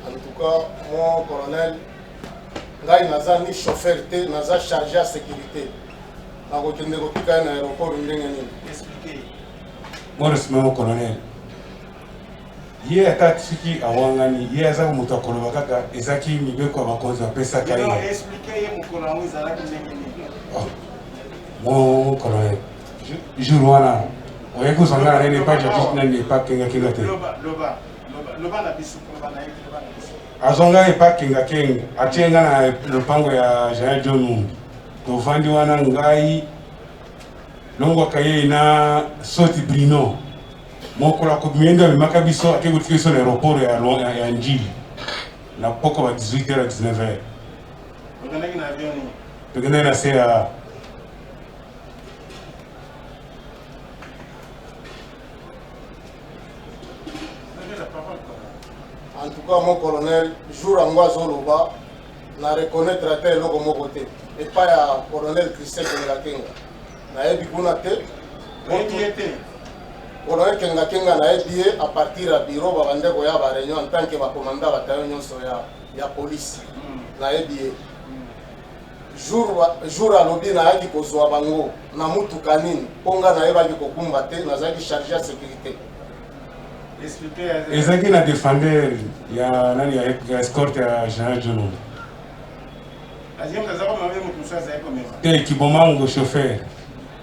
En tout cas, mon colonel, ngai naza ni chauffeur te, naza chargé à sécurité. Nakokende kotika na aéroport ndenge nini. Expliquez. Maurice Memo colonel. Ye ata tsiki awangani ye aza mutu akoloba kaka ezaki mibeko bakonzi bapesa kai. Non, expliquez ye mukolo yango ezalaki ndenge nini. Mon colonel. Jour wana oye kozanga na ne pas juste na ne pas kenga kenga te. Loba na biso loba na yeki loba na biso. Azonga e pas kenga kenga atienga na lopango ya Jean John. Tovandi wana ngai longo kaye na soti Brino. Mokola ko mienda bimaka biso akekutika biso na aéroport ya Njili. Na poko ba 18h à 19h. Okanaki na avion ni. Tokende na CA. En tout cas, mon colonel, jour en Guazoloba, n'a reconnaître à tel logo mon côté. Et pas à colonel Christian Kenga. N'a eu bien tête. Colonel Kenga n'a eu à partir à bureau, va vendre à la réunion en tant que commandant bataillon sur la police. N'a eu bien. Jour à l'objet n'a eu qu'au Zouabango, n'a mutu kanine, ponga n'a eu pas qu'au combattre, n'a eu chargé à sécurité. Ezaki na défendeur ya nani ya escorte ya Jean John. Azim kazako mame mutusa za eko mema. Te Kibomango chauffeur.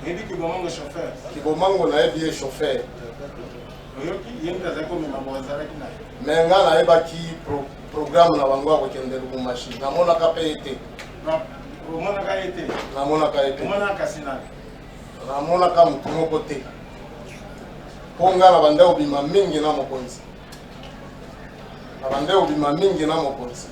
Ebi Kibomango chauffeur. Kibomango na ebi chauffeur. Oyoki yem kazako mema bozala kina. Menga na eba ki programme na bango ko kende Lubumbashi. Na mona ka PET. Na mona ka ete. Na mona ka ete. Mona ka sina. Na mona ka mutu moko te. Ponga na bande obima mingi na mokonzi. Na bande obima mingi na mokonzi.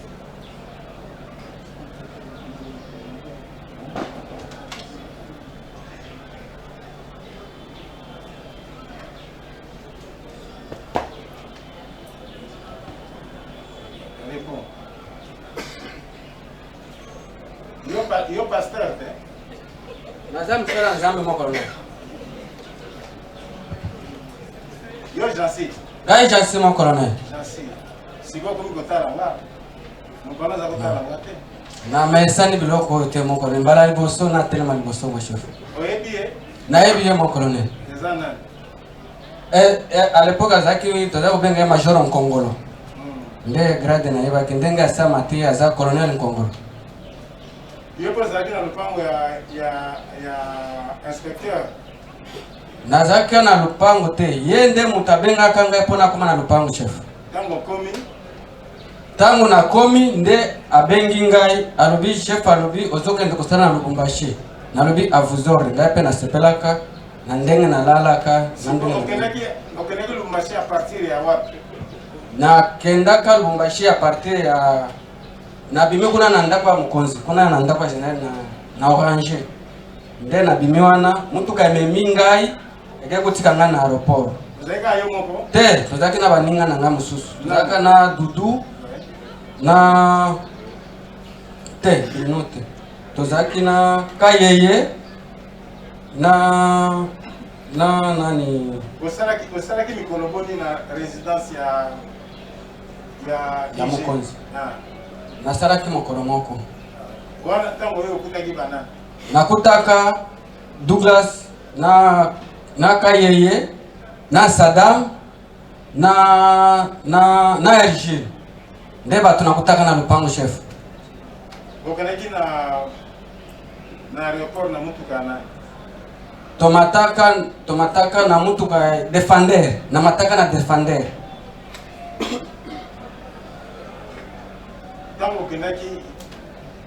Yo pasteur, Nazam sera nzambe mon colonel. Yo Jansi. Gai Jansi mon colonel. Jansi. Siko komi kotala nga. Mukona za kotala nga te. Na mesani biloko te mon colonel. Bala liboso na telema liboso mo chef. Oyebi e? Na yebi mon colonel. Ezana. À l'époque azaki toza kubenga major Nkongolo. Nde grade na yeba kindenga sa mati aza colonel Nkongolo. Yo pozaki na lupango ya inspecteur. Nazaki na lupango te. Yende mutabenga kanga pona kuma na lupango chef. Tango komi. Tango na komi nde abengi ngai alobi chef alobi ozokende kosana na Lubumbashi. Nalobi avuzore ngai pe na sepelaka na ndenge na lalaka na ndenge. Okenaki Lubumbashi a partir ya wapi? Na kendaka Lubumbashi a partir ya na bimi kuna na ndako ya mkonzi kuna na ndako ya general na Orange. Nde na bimi wana mtu kaimemi ngai eke kutika nga na aéroport. Zeka yo moko? Te, tozaki na baninga na nga mususu. Tozaka na Dudu na te, Brinote. Tozaki na Kayeye na nani? Osalaki mikolo boni na résidence ya Mukonzi. Nasalaki mokolo moko. Wana tango yo okutaki banana. Nakutaka Douglas na Kayeye na Saddam na Ergile. Nde bato nakutaka na lupango chef. Okanaki na aéroport na mutuka na tomataka na mutuka Defender na mataka na Defender. Tango okendaki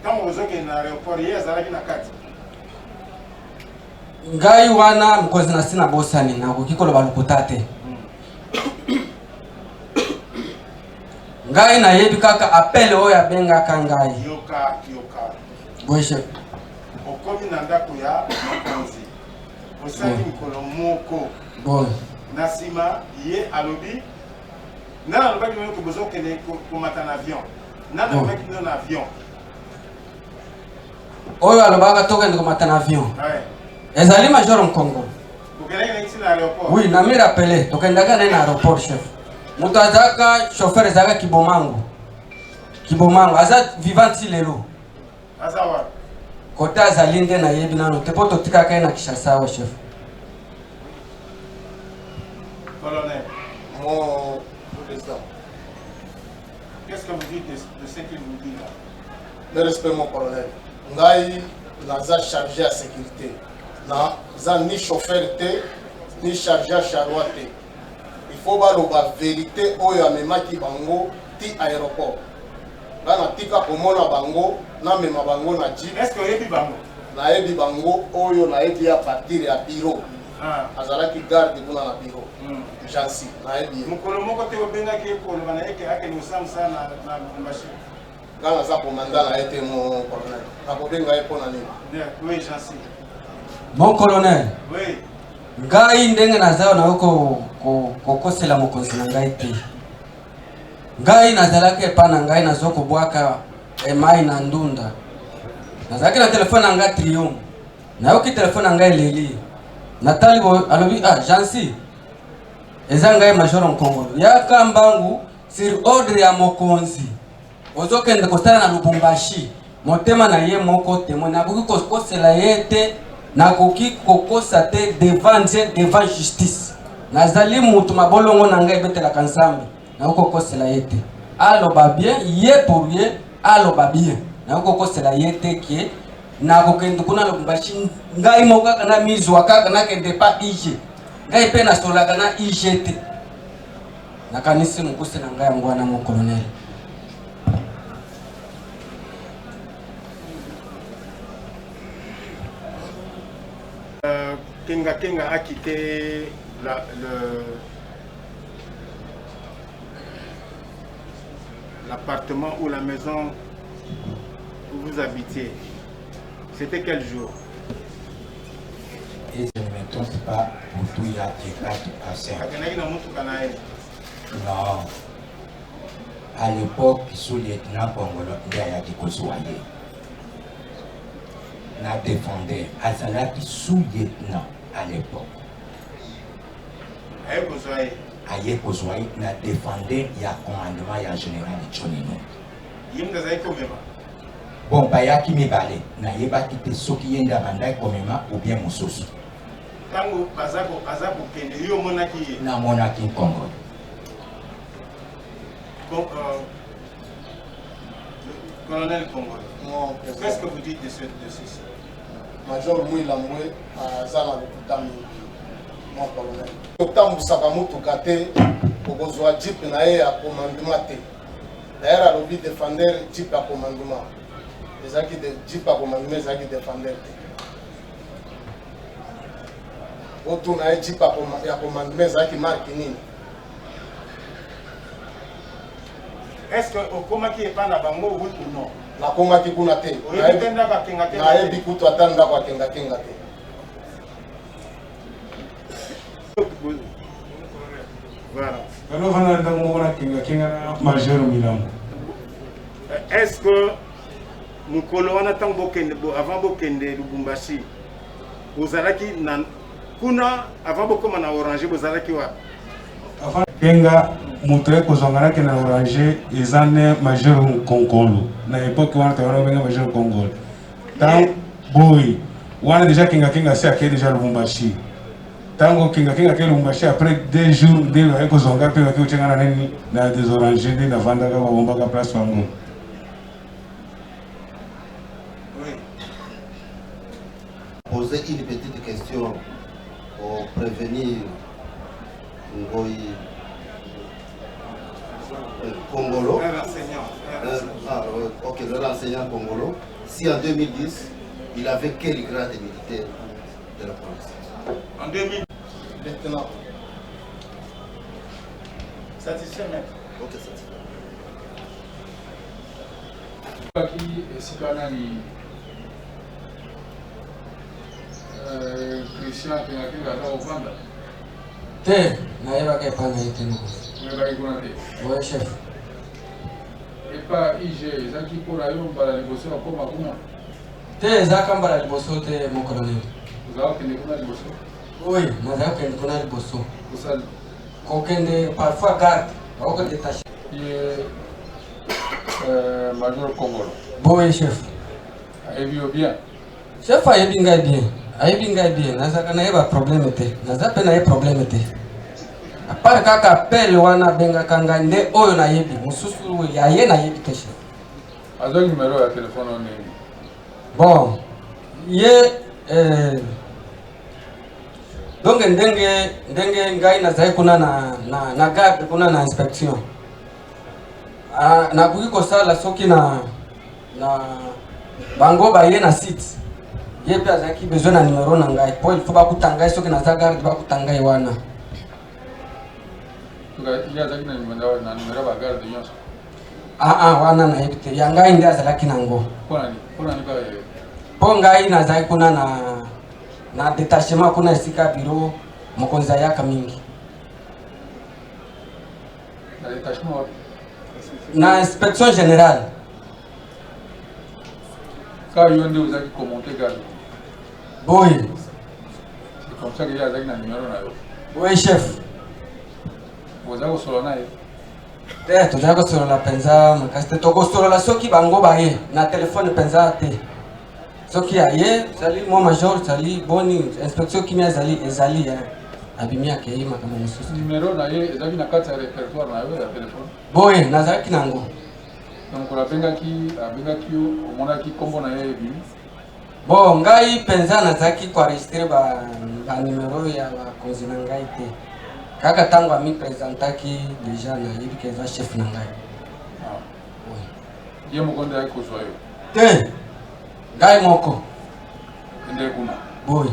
tango ozokende na aéroport ye azalaki na kati. Ngai wana mkozi na sina bosani na kukikoloba lokuta te. Ngai na yebi kaka appel oyo abengaka ngai. Yoka. Boy chef. Okomi na ndako ya mokonzi. Osali mikolo moko. Boy. Na nsima ye alobi nana alobaki noyo bozokende komata na avion. Nana alobaki noyo na avion. Oyo alobaka tokende komata na avion. Ezali major Nkongo. Oui, na mi rappelé, tokendaka na aéroport chef. Mutu azaka chauffeur ezaka Kibomango. Aza vivant lelo. Azawa. Kota azali nde na yebi nano te po totikaka na Kinshasa wa chef. Colonel. Mon président. Qu'est-ce que vous dites de ce qu'il vous dit là? Le respect, mon colonel. Ngai, naza chargé à sécurité. Naza ni chauffeur ni chargé à charroi. Il faut voir la vérité oyo amemaki bango ti aéroport. Là na tika komona bango na mema bango na jeep. Est-ce que yebi bango? Na yebi bango oyo na yebi à partir ya bureau. Azalaki garde kuna na bureau. Jansi na yebi. Mukolo moko te obenga ki ko na yeke ake no samsa na Lubumbashi. Kana za commandant na été mon colonel. Na kobenga ye pona nini? Oui, Jansi. Mon colonel. Oui. Ngai ndenge nazao na uko kokosela mokonzi na ngai te. Ngai nazalaki epana ngai nazoko bwaka emai na ndunda. Nazalaki na telefone na ngai Triumph. Na yoki telefone na ngai Leli. Natali bo alobi Jansi. Eza ngai Major Nkongolo. Yaka mbangu sur ordre ya mokonzi. Ozokende kostana na Lubumbashi. Motema na ye moko temo na buki kokosela ye te. Na koki kokosa te devant Dieu, devant justice. Nazali mutu mabolongo na ngai betela kansambe. Na kokosela ye te. Aloba bien, ye pour ye, aloba bien. Na kokosela ye te ki na kokende kuna Lubumbashi ngai moko kana mizwa kaka na kende pa ije. Ngai pe na solaka na ije te. Na kanisi mukuse na ngai ngwana mo colonel. Kenga a quitté l'appartement ou la maison où vous habitiez. C'était quel jour? Et je ne me trompe pas, pour tout il y a des 4 à 5. Non. À l'époque, sous-lieutenant Congolo, il y a des Kosoyés. N'a défendu Azalaki sous-lieutenant à l'époque. Aye Kosoyé n'a défendu il y a commandement il y a général Tchonino. Bon, Bayaki me balé, n'a yeba quitté Soki Yenda Bandai Komema ou bien Moussosu. Tango Azako Kende, yo monaki. Na monaki Congo. Colonel Congo. Qu'est-ce que vous dites de ceci? Major Mouilamboué, Zala Lukutami, mon colonel. Otambu Sakamutu Kate, Okozwa Jeep Nae à commandement. D'ailleurs, à l'objet défendre Jeep à commandement. Les acquis de Jeep à commandement, les acquis défendre. Autour Nae Jeep à commandement, les acquis marquent Nini. Est-ce que au coma qui est pas na bango oui ou non? La coma qui kuna te. Na ebi kutu atanda kwa kenga te. Voilà. Est-ce que mukolo wana tango bokende avant bokende Lubumbashi ozalaki na kuna avant bokoma na Orange bozalaki wa? Avant kenga mutre kozongana ke na Orange ezane Major Nkongolo na époque wana tawara benga Major Nkongolo tant boy wana déjà kenga c'est aké déjà Lubumbashi tango kenga ke Lubumbashi après 2 jours de la kozonga pe ke uchengana nani na des Orange de na vanda ka bomba ka place wango. Poser une petite question pour prévenir Ngoyi Congolo. Ok, le renseignant Congolo. Si en 2010, il avait quel grade militaire de la police? En 2000. Lieutenant. Satisfait, maître. Ok, satisfait. Christian Kenga na Uganda. Te, na yeba ke pana ite no. Meba ikuna te. Ouais chef. Et pas IG, zaki pora yo mbala liboso akoma kuna. Te zaka mbala liboso te mon colonel. Zao kende kuna liboso. Oui, na zaka kende kuna liboso. Kusali. Kokende parfois garde, oko détaché. Ye Major Congolo. Bon chef. Ayebi bien. Chef ayebi ngai bien. Ayebi ngai bien. Nazaka na yeba problème te. Nazape na ye problème te. apart kaka appel wana benga kanga nde oyo na yebi mususu ya ye na yebi te chef. Azo numéro ya téléphone on est. Bon, ye donc ndenge ngai na zai kuna na garde kuna na inspection. Na kuki kosala soki na bango ba ye na site. Ye pe azaki besoin na numéro na ngai. Po il faut ba kutanga soki na za garde ba kutanga wana. Il y a des numéro ba garde nyonso. Wana na yebite ya ngai ndi azalaki nango. Pona ni ba po ngai na zai kuna na detachement kuna esika bureau mokonza yaka mingi. Na detachement na inspection générale. Quand il y a des gens qui commentent garde. Oui. C'est comme ça qu'il y a des numéro na yo. Oui chef. Vous avez solo na yo. Tozali kosolola penza makasi te tokosolola soki bango baye na telefone penza te soki aye zali mo major zali boni inspection kimia ezali abimi akei makambo mosusu. Numéro na ye ezali na kati ya répertoire na yo ya telefone. Boye nazalaki nango. Donc abengaki omonaki kombo na ye ebimi. Bon ngai penza nazalaki koenregistre ba numéro ya bakonzi na ngai te. Kaka tango ami présentaki déjà na yebi ke za chef na ngai. Ye mokonde ay ko soyo. Te. Ngai moko. Ende kuna. Boy.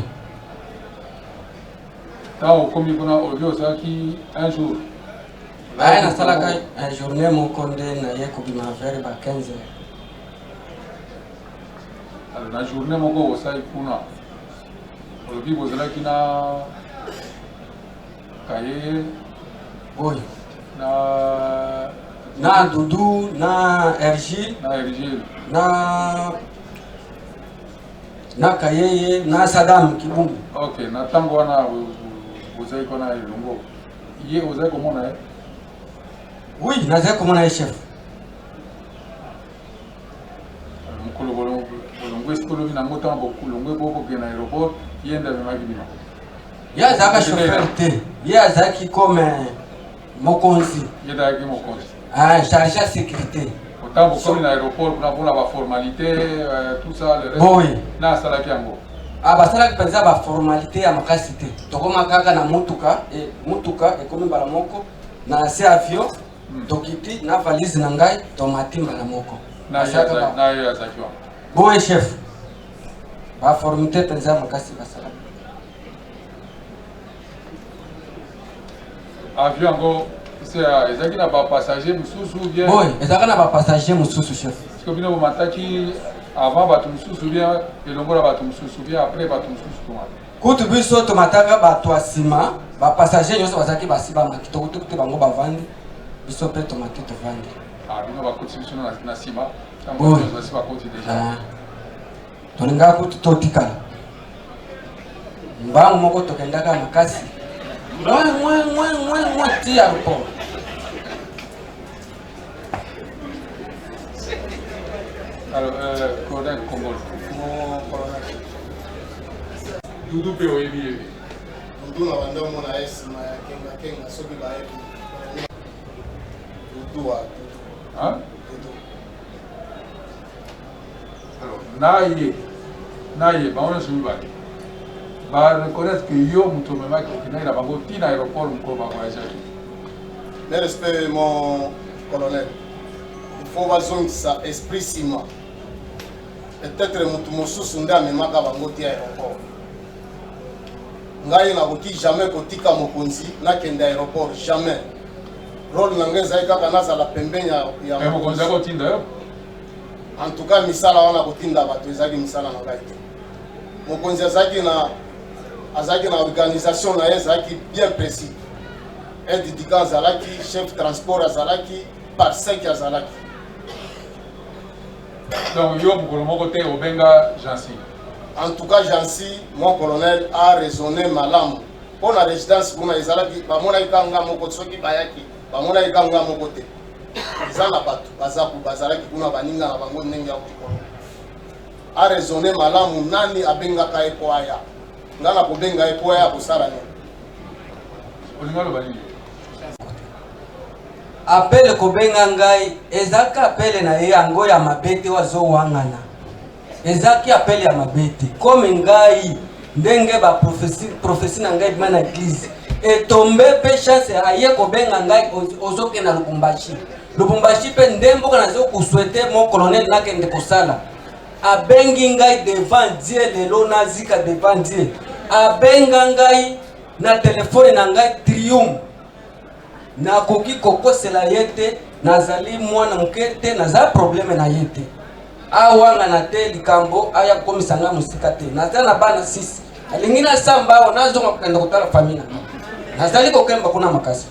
Tao komi kuna audio saki un jour. Bae na salaka un journée moko nde na ye ko bima vers ba 15 heures. Alors na journée moko osai kuna. Olobi bozalaki na Kaye, oui. Na Doudou, na RG, na Kaye, na Saddam Kibungu. Ok, na tango wana uzai kona ilungo. Ye uzai komona ye? Oui, nazai komona ye chef. Mukolo bolongo eskolo bina ngota bokulongo boko gena aéroport yenda memaki bina. Ya zaka chauffeur te. Ya zaki comme mokonzi. Ya zaki mokonzi. Chargé de sécurité. Autant vous comme l'aéroport pour la formalité tout ça le reste. Oui. Na salaki yango. Basalaki penza ba formalité ya makasi te. Tokoma kaka na mutuka ekomi bala moko na se avion tokiti na valise na ngai tomati bala moko. Na ya zaki wa. Boy chef. Ba formalité penza makasi basala. Avion ngo c'est ezaki na ba passager mususu bien. Oui, ezaka na ba passager mususu chef. Parce que bino mataki avant batu mususu bien elongola batu mususu bien après batu mususu tomata. Kutu biso tomataka batu asima ba passager nyonso bazaki basiba makito kutu bango bavandi biso pe tomati tovandi. Bino bakoti biso na sima. Oui. Basiba koti déjà. Tolinga kutu totikala. Mbangu moko tokendaka makasi. Moi, ti aéroport. Alors, colonel Congol. Doudou pe oyebi. Doudou na banda mona esima ya kenga soki bayebi. Doudou wa. Hein? Alors, naye, ba on subi ba. Ba reconnaître que yo muto mema ki na bango ti na aéroport mko ba voyager. Mais respect mon colonel. Il faut bazongi ça esprit sima. Peut-être mutu mosusu nda memaka bango ti aéroport. Ngai na koki jamais kotika mokonzi na kende aéroport jamais. Rôle na ngai zai kaka na sala pembeni ya mokonzi ko tinda yo. En tout cas misala wana kotinda bato ezaki misala na ngai te. Mokonzi azaki na organisation na ye ezalaki bien précis. Aide dika azalaki, chef transport azalaki, parsec azalaki. Donc yo mokolo moko te obenga Jansi. En tout cas Jansi, mon colonel a raisonné malamu. Pour la résidence kuna ezalaki bamona ikanga moko soki bayaki, bamona ikanga moko te. Ezana bato bazalaki kuna baninga na bango ndenge ya kokolo. A raisonné malamu nani abengaka epo aya. Ngana kobenga epo aya kosala ni. Olinga lo bani. appelle kobenga ngai ezaka appelle na ye yango ya mabete wazo wangana ezaki appelle ya mabete comme ngai ndenge ba prophétie na ngai bima na église etombe pe chance aye kobenga ngai ozoke na Lubumbashi pe ndembo kana zo kuswete mon colonel nakende kosala abengi ngai devant Dieu lelo nazika devant Dieu abenga ngai na telefone na ngai triomphe na koki kokosela yete nazali mwana mukete naza problème na yete awanga na te likambo aya komisanga musika te nazana bana 6 alingina samba onazo ngakenda kutala famille nazali kokemba kuna makasi.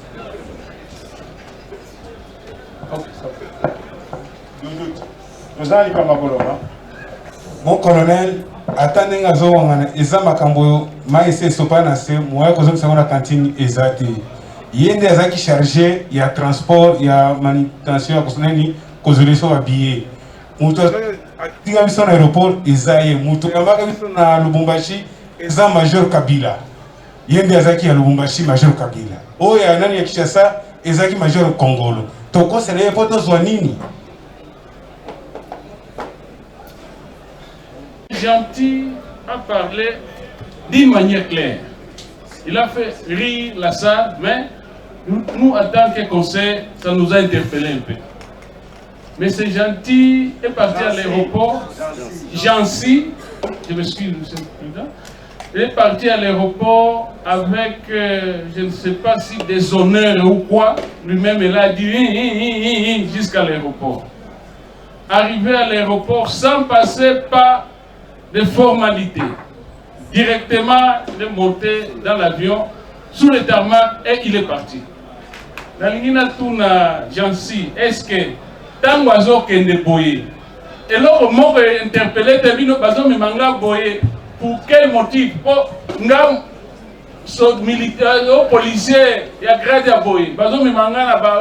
Mon colonel, attendez nga zo wangana eza makambo maïse sopana se moya ko zo na cantine ezate. Yende azaki chargé ya transport ya manutention ya kusoneni kozoleso wa billet. Muto atinga biso na aéroport ezaye muto yambaka biso na Lubumbashi eza Major Kabila. Yende azaki ya Lubumbashi Major Kabila. Oya nani ya Kinshasa ezaki Major Kongolo. Toko sele poto zwa nini? Gentil a parlé d'une manière claire. Il a fait rire la salle, mais nous, en tant que conseil, ça nous a interpellé un peu. Mais c'est Gentil est parti à l'aéroport. Jancy, je m'excuse, monsieur le président. Il est parti à l'aéroport avec, je ne sais pas si des honneurs ou quoi. Lui-même, il a dit jusqu'à l'aéroport. Arrivé à l'aéroport sans passer par de formalités. Directement, il est monté dans l'avion, sous le tarmac, et il est parti. Dans l'Ingina Tuna Jancy, est-ce que tant oiseau qui est boyé, et là, au moment où il est interpellé, il m'a boyé. Pour quel motif? Pour militaire, policier, il y a grade à boyé.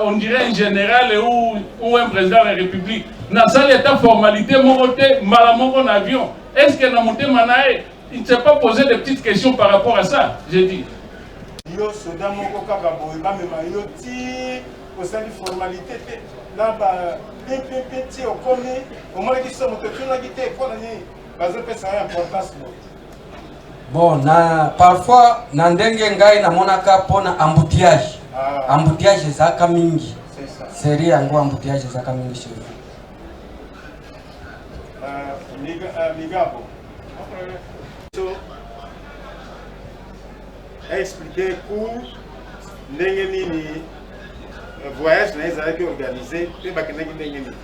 On dirait un général ou un président de la République. Dans cette formalité, mon côté, malamon en avion. Est-ce que Namonté Manae, il ne s'est pas posé de petites questions par rapport à ça? J'ai dit. Yo soda moko kaka boye ba mema yo ti osali formalité te na ba petit okomi omona ki somo te tuna ki te pona ni bazo pesa importance mo. Bon, na parfois na ndenge ngai namonaka pona embouteillage. Embouteillage ezaka mingi. C'est ça. Série yango embouteillage ezaka mingi chez vous. Migabo. Expliquer pour ndenge voyage na ezalaki organisé pe bakendaki ndenge nini.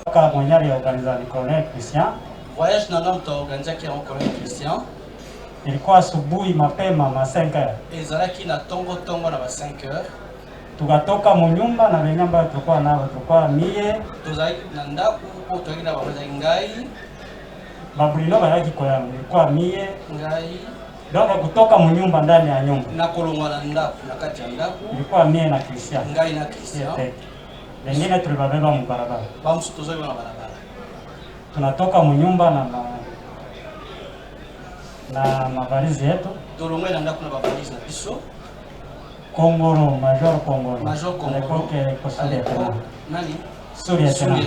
Kaka mwenyari ya organiza ni Colonel Christian. Voyage na ndio mtaorganiza kia Colonel Christian. Ilikuwa asubuhi mapema ma 5h. Ezalaki na tongo na ba 5h. Tukatoka munyumba na benyamba tulikuwa nao tulikuwa mie. Tuzali na ndaku po tuingi na babaza ngai. Babulino bayaki kwa yangu ilikuwa mie ngai. Donc kutoka munyumba ndani ya nyumba. Na kolongwa na ndaku na kati ya ndaku. Ilikuwa mie na Christian. Ngai na Christian. Wengine tulibabeba mbarabara. Bamsu tuzoiwa na barabara. Tunatoka munyumba na mavalizi yetu. Tulongwa na ndaku na mavalizi na biso. Kongoro, Major Kongoro. Major Kongoro. Nani? Surya tena.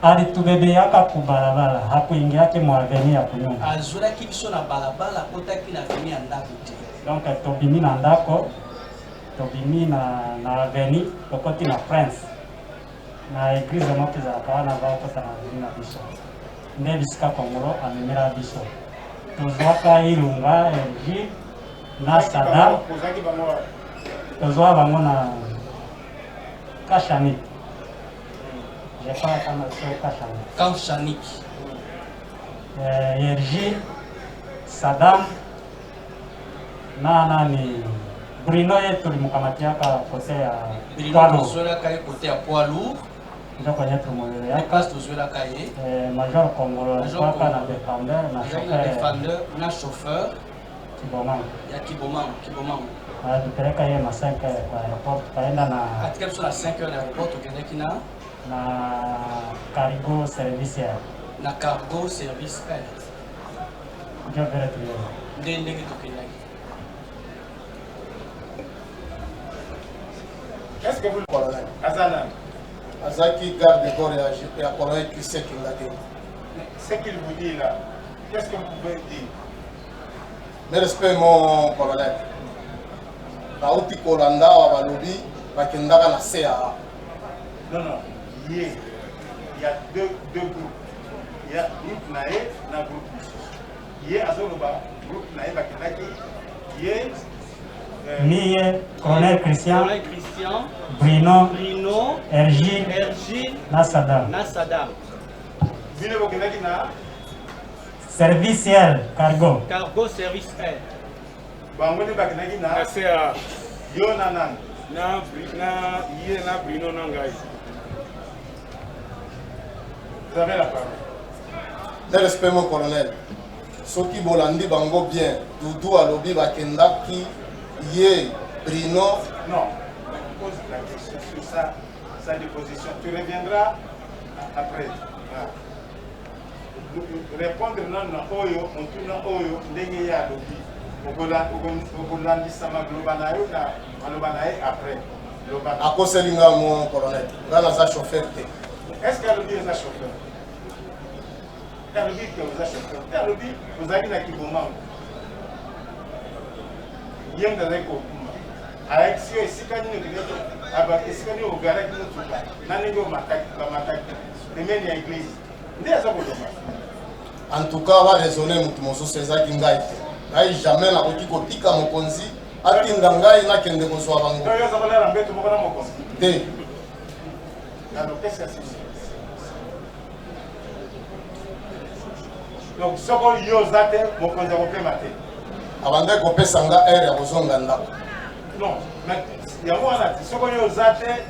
Alitubebeyaka kubalabala, hakuingiake mwaveni ya kunyumba. Azuraki biso na balabala kotaki na veni ya ndako te. Donc tobimi na ndako, tobimi na aveni, tokoti na Prince. Na église moki za kawana ba kota na veni na biso. Nde bisika Kongoro amemera biso. Tozwaka Ilunga, Elgi, na Sadam. Tozwa bango na Kashanik. Je sais pas comment c'est Kashanik. Ergi, Sadam, nani Bruno yetu limukamatiaka kote ya Bruno zola kaye kote ya poids lourd. Ndio kwenye tumulele ya passe zola kaye. Major Kongolo kwa na défendeur na chauffeur. Kibomang. Ya Kibomang. Tupeleka yeye ma 5 kwa airport kaenda na atika biso na 5h na airport tukendeki na cargo service ya na cargo service kaya ndio vile tulio ndenge tukendeki Est-ce que vous le colonel Azana Azaki garde de corps et à colonel Christian Kingake. Ce qu'il vous dit là, qu'est-ce que vous pouvez dire? Mes respects, mon colonel. Nauti Kolanda wa balobi bakendaka na CA. Non, il y a deux groupes. Il y a groupe Naé et un groupe. Il y a Azoloba, groupe Naé Bakendaki. Il y a Lié, colonel Christian, Bruno, Ergile, Nassadam. Bine Bakendaki na Service L, cargo. Cargo service air. Bangoni Bakendaki na CA. Yo Nanan. Na Bruno Nangai. Vous avez la parole. Mes respects, mon colonel. Soki Bolandi Bango bien, Doudou Alobi Bakendaki, Yé, Brino. Non, on pose la question sur sa déposition. Tu reviendras après. Répondre non, Oyo, on tourne Oyo, Ndenge Alobi. Okolandi Sama Globanayo, Alobanaye après. Akoselinga, mon colonel. Là, on a chauffeur. Est-ce qu'Alobi est un chauffeur? Alobi que vous avez chauffeur. Alobi, vous avez un Kiboma. Il y a un Daleko. Avec si vous avez un Ogarak, en tout cas, on va raisonner sur ces Ngai. Jamais na koki kotika mokonzi atinda ngai na kende kozwa bango. Te. Alors qu'est-ce que c'est? Donc ce qu'on y a zate mokonzi akopema te. Abanda kopesa nga air ya kozonga ndako. Non, mais yango wana ti soko yo zate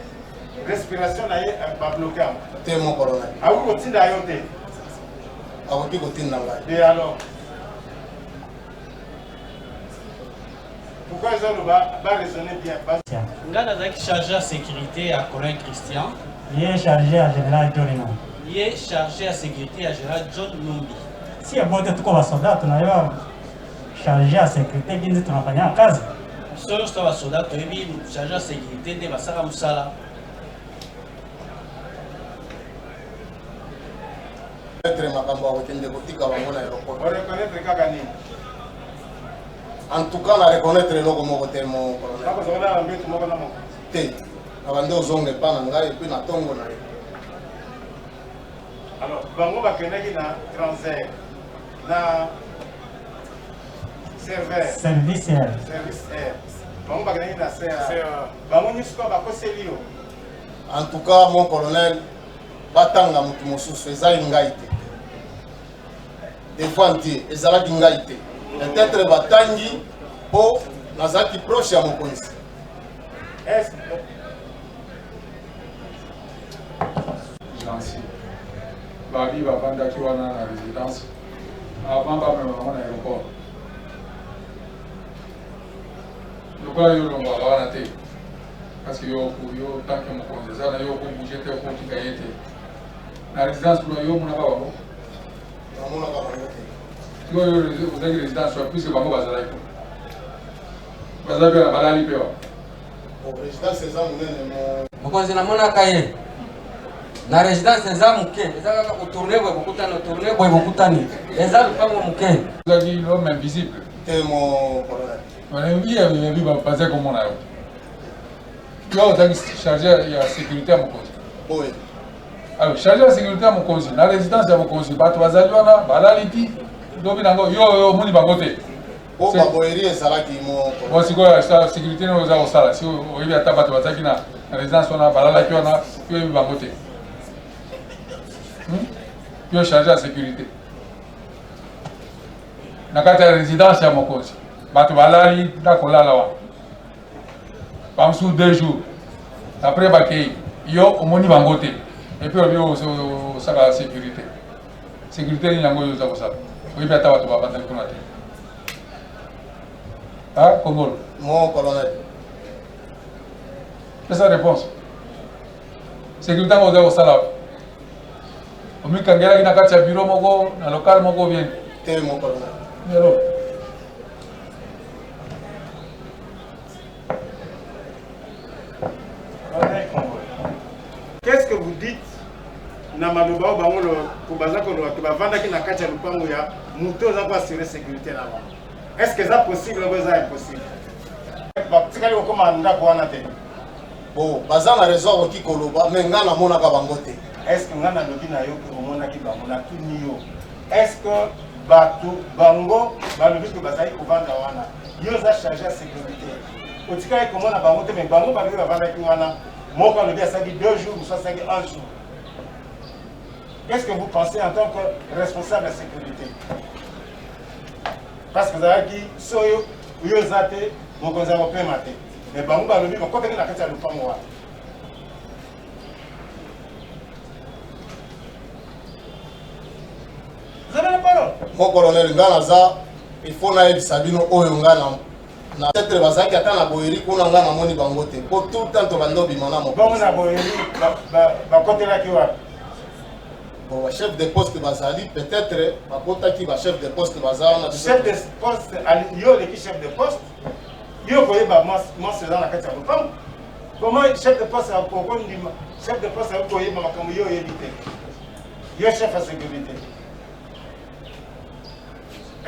respiration na ye ba bloquer. Te mon colonel. Awu kotinda yo te. Awoki kotinda ngai. Et alors pourquoi ils ont pas raisonné bien? Ngana Zaki chargé à sécurité à colonel Christian. Il est chargé à général John Numbi. Il est chargé à sécurité à général John Numbi. Si il y a beaucoup de soldats, on a chargé à sécurité, bien dit, on a pas en case. Solo stava soldat, il est chargé à sécurité de Basara Moussala. En tout cas, on reconnaître le logo moko te mon colonel. Te. Abande ozonge pa na ngai et puis na tongo na. Alors, bango bakendaki na transfer na serveur. Service air. Service air. Bango bakendaki na CA. Bango nyonso bakoseli yo. En tout cas, mon colonel, batanga mutu mosusu ezali ngai te. Defanti ezalaki ngai te. Peut-être batangi po nazaki proche ya mokonzi. Est-ce Babi bavandaki wana na résidence avant bamema bango na aéroport. Lokola yo longwaka wana te parce yo tanke mokonzi eza na yo kobouge te kotika ye te na résidence kuna yo omonaka bango sikoyo ozalaki résidence wa puisque bango bazalaki bazalaki na balali mpe wa résidence eza monene mokonzi namonaka ye na résidence eza moke eza kaka kotourne boye bokutani otourne boye bokutani eza lupango moke ozalaki l'homme invisible te mon colonel yebi bapaze komona yo yo ozalaki chargé ya sécurité ya mokonzi oye alors chargé ya sécurité ya mokonzi na résidence ya mokonzi bato bazali wana balali ti lobi nango yo omoni bango te po baboyeri ezalaki mo sikoyo sécurité nio oza kosala si oyebi ata bato bazalaki na résidence wana balalaki wana yo oyebi bango te yo chargé ya sécurité na kati ya résidence ya mokonzi bato balali na kolala wana bamosusu 2 jours après bakei yo omoni bango te epuis olobi osala sécurité nini yango oyo oza kosala oyebi ata bato babandaki kuna te kongolo mon colonel pesa réponse sécurité yango oza kosala omikangelaki na kati ya bureau moko na local moko bien te mon colonel lelo dites na maloba bango ko baza ko to bavanda ki na kati ya lupango ya muto za ko assurer sécurité na bango. Est-ce que ça possible ou ça impossible? Ba tikali ko koma ndako wana te. Bon, baza na raison ki koloba mais nga na mona ka bango te. Est-ce que nga na lobi na yo ko mona ki bango na tuni yo? Est-ce que batu bango balobi ko bazali ko vanda wana yo za charger sécurité? Otika ko mona bango te mais bango balobi ba vanda ki wana moko lobi asaki 2 jours ou soit 1 jour. Qu'est-ce que vous pensez en tant que responsable de sécurité? Parce que vous avez dit soyo yo zate moko za ko pemate. Mais bango balobi ko côté na kati ya lupango wana. Vous avez la parole. Mon colonel Nganaza, il faut na Sabino Oyongana. Na peut-être bazaki ata na boyeri kuna ngana moni bangote. Pour tout le temps to bando bimana mo. Bon na boyeri ba côté là qui va. Bon, chef de poste bazali peut-être ba kota ki ba chef de poste bazali na chef de poste yo le chef de poste. Yo koye ba moi c'est dans la carte de femme. Comment chef de poste a ko ndima chef de poste a koye ba makambo yo éviter. Yo chef à sécurité.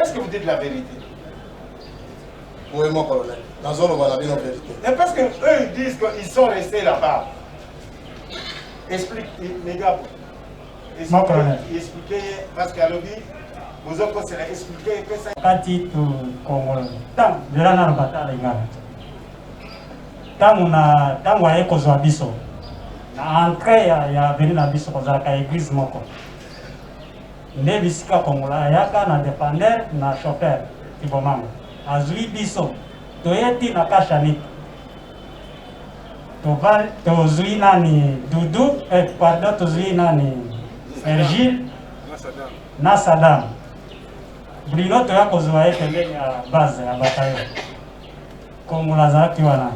Est-ce que vous dites la vérité? Oui, mon colonel. Dans zone, on va la vérité. Mais parce que eux ils disent qu'ils sont restés là-bas. Explique, les gars. Expliquez, parce qu'à l'objet, vous autres, c'est expliquer que ça. Kati tu Congo, tam, bila na rubata lenga. Tam wae kozwa biso. Na entrée ya veni na biso kozala ka église moko. Nde bisika Kongola yaka na dépendeur na chauffeur Kibomango. Azui biso toyeti na kashaniki. Tozui nani Dudu, pardon, tozui nani Ergile na Saddam. Brino toya kozwa pembeni ya base ya bataillon. Kongola zaki wana.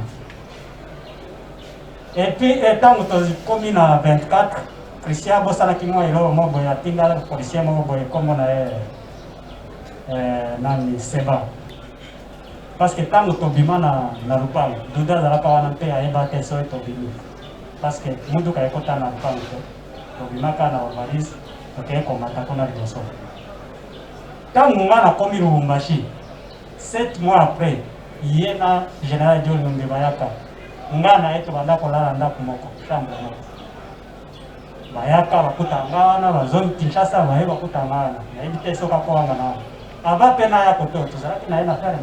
Et puis étant tokomi na 24 Christian bosana kimwa ilo mobo ya tinga policier mobo comme on a nani seba parce que tant tobima na lupango duda za ka wana pe ayeba te so tobimi parce que mundu ka ekota na lupango tobima kana ovalis toke komata kona liboso tant ngana komi Lubumbashi 7 mois après yena général John Lumbibayaka ngana eto banda kolala ndako moko chambre moko bayaka bakutangana bazoni Kinshasa baye bakutangana na ibite soka kwa ngana aba pena ya koto tuzalaki na ina fere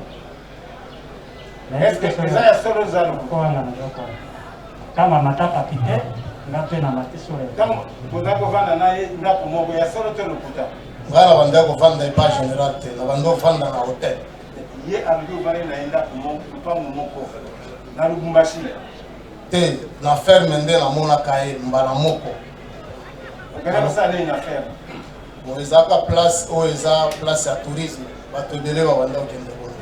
est-ce que ça ya solo zalo kwa ngana ndoko kama mataka pite ngape na matisore kama bodako vana naye ndako moko ya solo te lokuta ngala banda ko vanda pa general te na bando vanda na hotel ye algo bale na ndako moko pa moko na Lubumbashi te na ferme nde na mona kae mbala moko. Bon, ils ont place où ils ont place à tourisme. Bato belé wa wanda okende bona.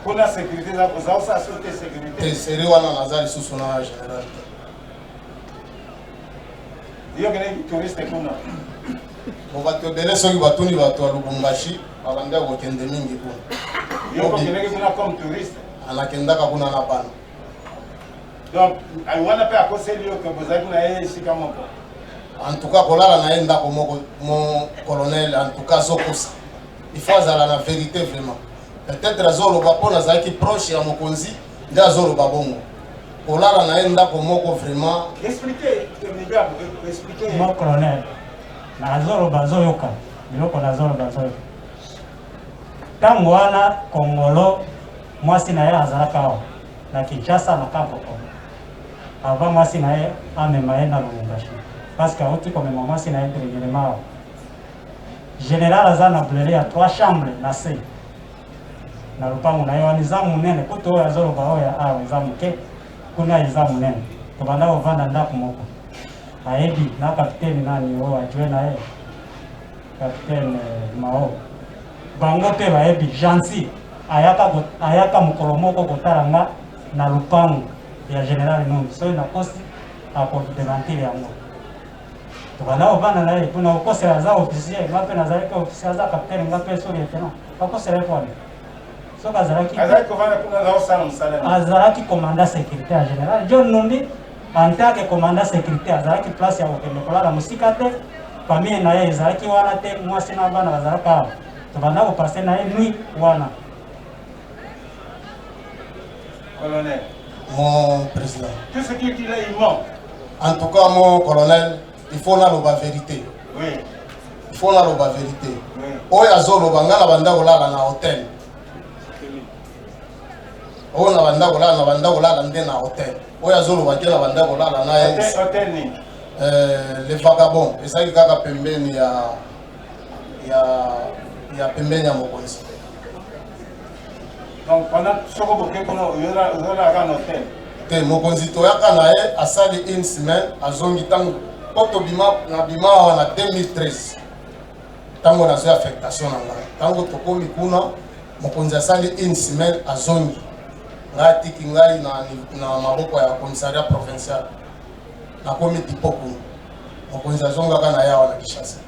Kuna sécurité za ko za sa sûreté sécurité. Seri wana nazali susu na général. Yo kene touriste kuna. Bon bato belé soki batuni bato ya Lubumbashi abanda okende mingi kuna. Yo kene kuna comme touriste. Anakendaka kuna na pana. Donc, I want to pay a conseil que vous avez na shika moko. En tout cas, kolala na enda ko mon colonel, en tout cas Zokosa. Il faut azala la vérité vraiment. Peut-être azolo ba pona za ki proche ya mokonzi, nda azolo ba bongo. Kolala na enda ko moko vraiment. Expliquez, les gars, expliquez. Mon colonel, na azolo bazoyoka, biloko na azolo bazoyoka. Tango wana Kongolo, mwasi na ye azalaka awa na Kinshasa na Kaboko. Avant moi si nae amema na Lubumbashi parce que auti comme moi si nae dernièrement général azana blere ya 3 chambres na C na lupango na yo nizamu nene kuto azoro bao ya awe zamu ke kuna izamu nene to banda ovanda ndako moko aebi na kapiteni nani o ajwe na ye kapiteni Mao bango pe baebi Jansi ayaka mukolo moko kotalanga na lupango ya général Numbi so na kosi ako demantir yango to bana obana na ye kuna okosela za officier ngape nazalika officier za capitaine ngape so lieutenant okosela kwa so kazalaki azalaki kovana kuna za osala msala azalaki commandant sécuritaire général John Numbi en tant que commandant sécurité azalaki place ya kokende kolala mosika te famille na ye ezalaki wana te mwasi na bana bazalaka awa tobanda kopase na ye nuit wana. Colonel. Mon président. Tout ce qu'il dit là, il ment. En tout cas, mon colonel, il faut la vérité. Oui. Il faut la vérité. Oui. Oya zolo banga na banda kolala na hôtel. Oya na banda kolala nde na hôtel. Oya zolo bakela banda kolala na hôtel ni. Les vagabonds, ezali kaka pembeni ya pembeni ya mokonzi. Donc pendant soko boke kono yola kan hôtel. Te mokonzi toyaka na ye asali une semaine azongi tango poto bima wana 2013. Tango nazo affectation na ngai. Tango tokomi kuna mokonzi asali une semaine azongi. Ngai tiki ngai na maboko ya commissariat provincial. Nakomi tipoku. Mokonzi azongaka na yawa na Kinshasa.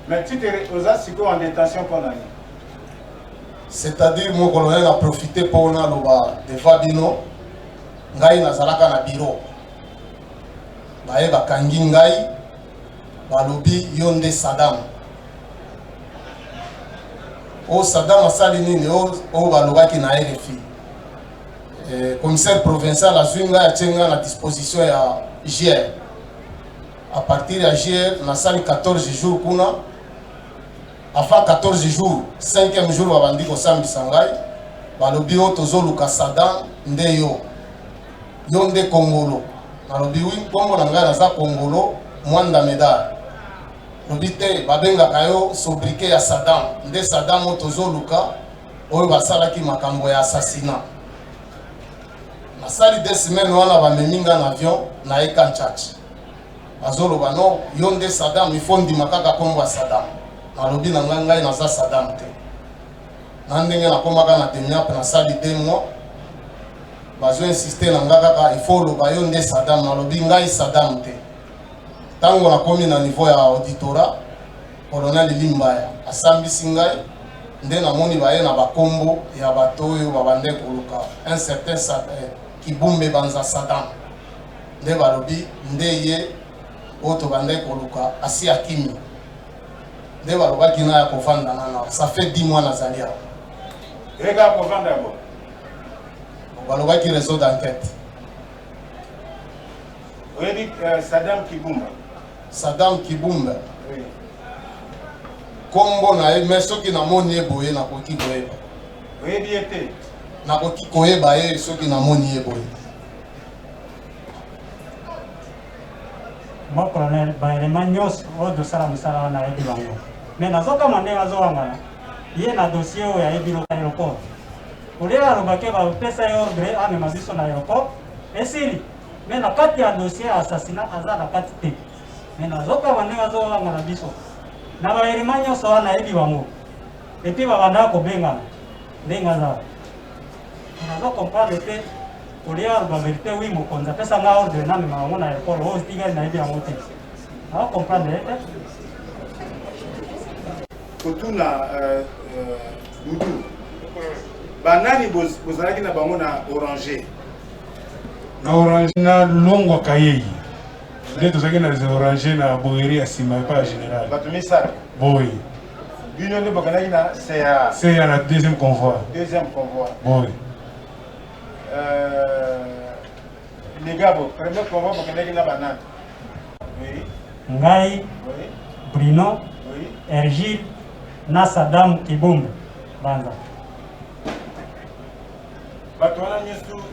Mais tu te retrouves en détention pour l'année. C'est-à-dire mon colonel a profité pour na loba de Fabino. Ngai nazalaka na bureau. Baye bakangi ngai balobi yonde Saddam. O Saddam asali nini o balobaki na RFI. Commissaire provincial a zunga ya tchenga na disposition ya JR. À partir de JR, na sali 14 jours kuna. Avant 14 jours, 5e jour babandi ko sambi sangai. Balobi o tozoluka Saddam nde yo. Yo nde Kongolo. Balobi wi kombo na ngai naza Kongolo mwanda medal. Lobi te babenga kayo sobriquet ya Saddam. Nde Saddam o tozoluka oyo basalaki makambo ya assassinat. Nasali 2 semaines wana bameminga na avion na Ekanchachi. Bazolo bano yonde Saddam il faut ndima kaka kombo Saddam. Nalobi na ngai naza Saddam te. Na ndenge na komaka na Demiap na sali 2 mois. Bazo insister na nga kaka il faut loba yonde Saddam nalobi ngai Saddam te. Tango na komi na niveau ya auditorat colonel Limbaya asambisi ngai nde na moni baye na bakombo ya bato oyo babande koluka un certain Kibumbe banza Saddam nde balobi nde ye oto bande koluka asi akimi nde balobaki na ya kovanda na ça fait 10 mois na zalia eka kovanda bo balobaki réseau d'enquête. Oui, Saddam Kibumba. Saddam Kibumba. Oui. Kombo na mais soki na moni eboye na koki koyeba. Oui, bien été. Na koki koyeba ye soki na moni eboye. Mon colonel baelema nyonso oyo tosala mosala wana ayebi bango me nazokama ndenge azowangana ye na dossier oyo ayebi loka aéroport olia alobaki bapesa ye ordre amema biso na aéroport esili me na kati ya dossier ya assassinat aza na kati te me nazokama ndenge azowangana biso na baelema nyonso wana ayebi bango epuis babandaka kobengana ndenge aza nazokomprendre te olia aloba verité wi mokonzi apesa nga ordre namema bango na aéroport oyo tikali nayebi yango te nazokomprendre ete kotuna Dudu banani bozalaki na bango na Oranger na Oranger na longwa kayei nde tozalaki na Oranger na boyeri ya nsima epa ya général bato misala boy bino nde bokendaki na CA na deuxième convoi boy les gars, premier convoi bokendaki na banani ngai Bruno Ergile na Saddam Kibumba banza bato wana nyonso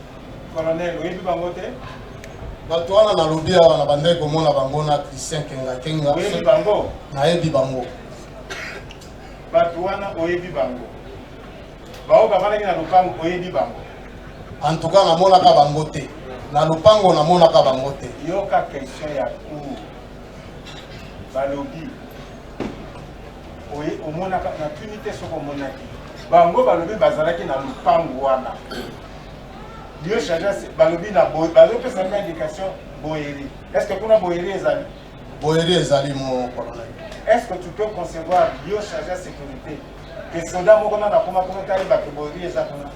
colonel oyebi bango te bato wana nalobi awa na bandeki komona bango na Christian Kenga oyebi bango nayebi bango bato wana oyebi bango bao bavandaki na lopango oyebi bango en tout cas namonaka bango te na lopango namonaka bango te yoka question ya cour balobi oye omonaka na tunité soko omonaki bango balobi bazalaki na lopango wana bio charge balobi na bazopesa nga indication boyeri est ce que kuna boyeri ezali mon colonel est ce que tu peux concevoir bio charge sécurité que soldat moko na nakoma kuna tayeba ke boyeri eza kuna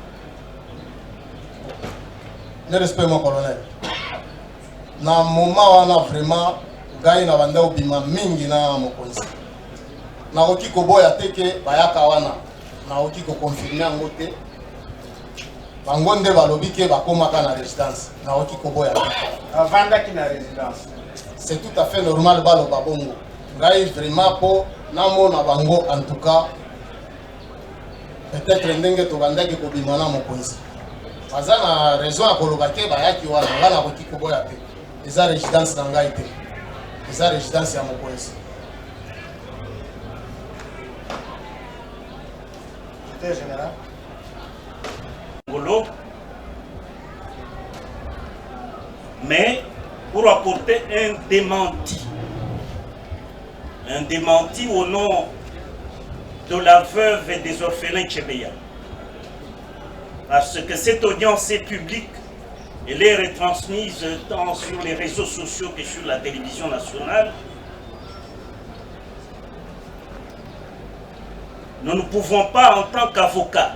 ne respect mon colonel. Na moment wana vraiment gai na banda obima mingi na mokonzi. Na oki koboya teke bayaka wana. Na oki ko confirmer yango te. Bango nde balobi ke bakomaka na résidence. Na oki koboya. Avanda ki na résidence. C'est tout à fait normal baloba bongo. Gai vraiment po na mona bango en tout cas peut-être ndenge to bandaki kobima na mokonzi. Baza na raison ya koloba ke bayaki wana ngana oki koboya te. Eza résidence na ngai te. Eza résidence ya mokonzi. Général. Mais pour apporter un démenti au nom de la veuve et des orphelins Tchebeya. Parce que cette audience est publique, elle est retransmise tant sur les réseaux sociaux que sur la télévision nationale. Nous ne pouvons pas, en tant qu'avocats,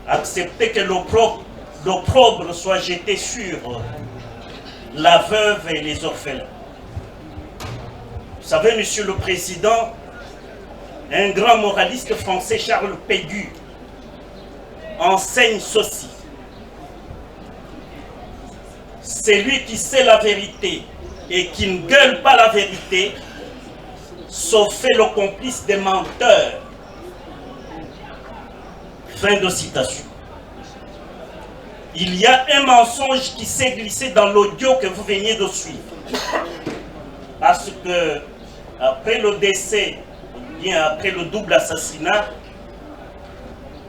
accepter que l'opprobre soit jeté sur la veuve et les orphelins. Vous savez, Monsieur le Président, un grand moraliste français, Charles Pégut, enseigne ceci. Celui qui sait la vérité et qui ne gueule pas la vérité se fait le complice des menteurs. Fin de citation. Il y a un mensonge qui s'est glissé dans l'audio que vous veniez de suivre. Parce que après le décès, ou bien après le double assassinat,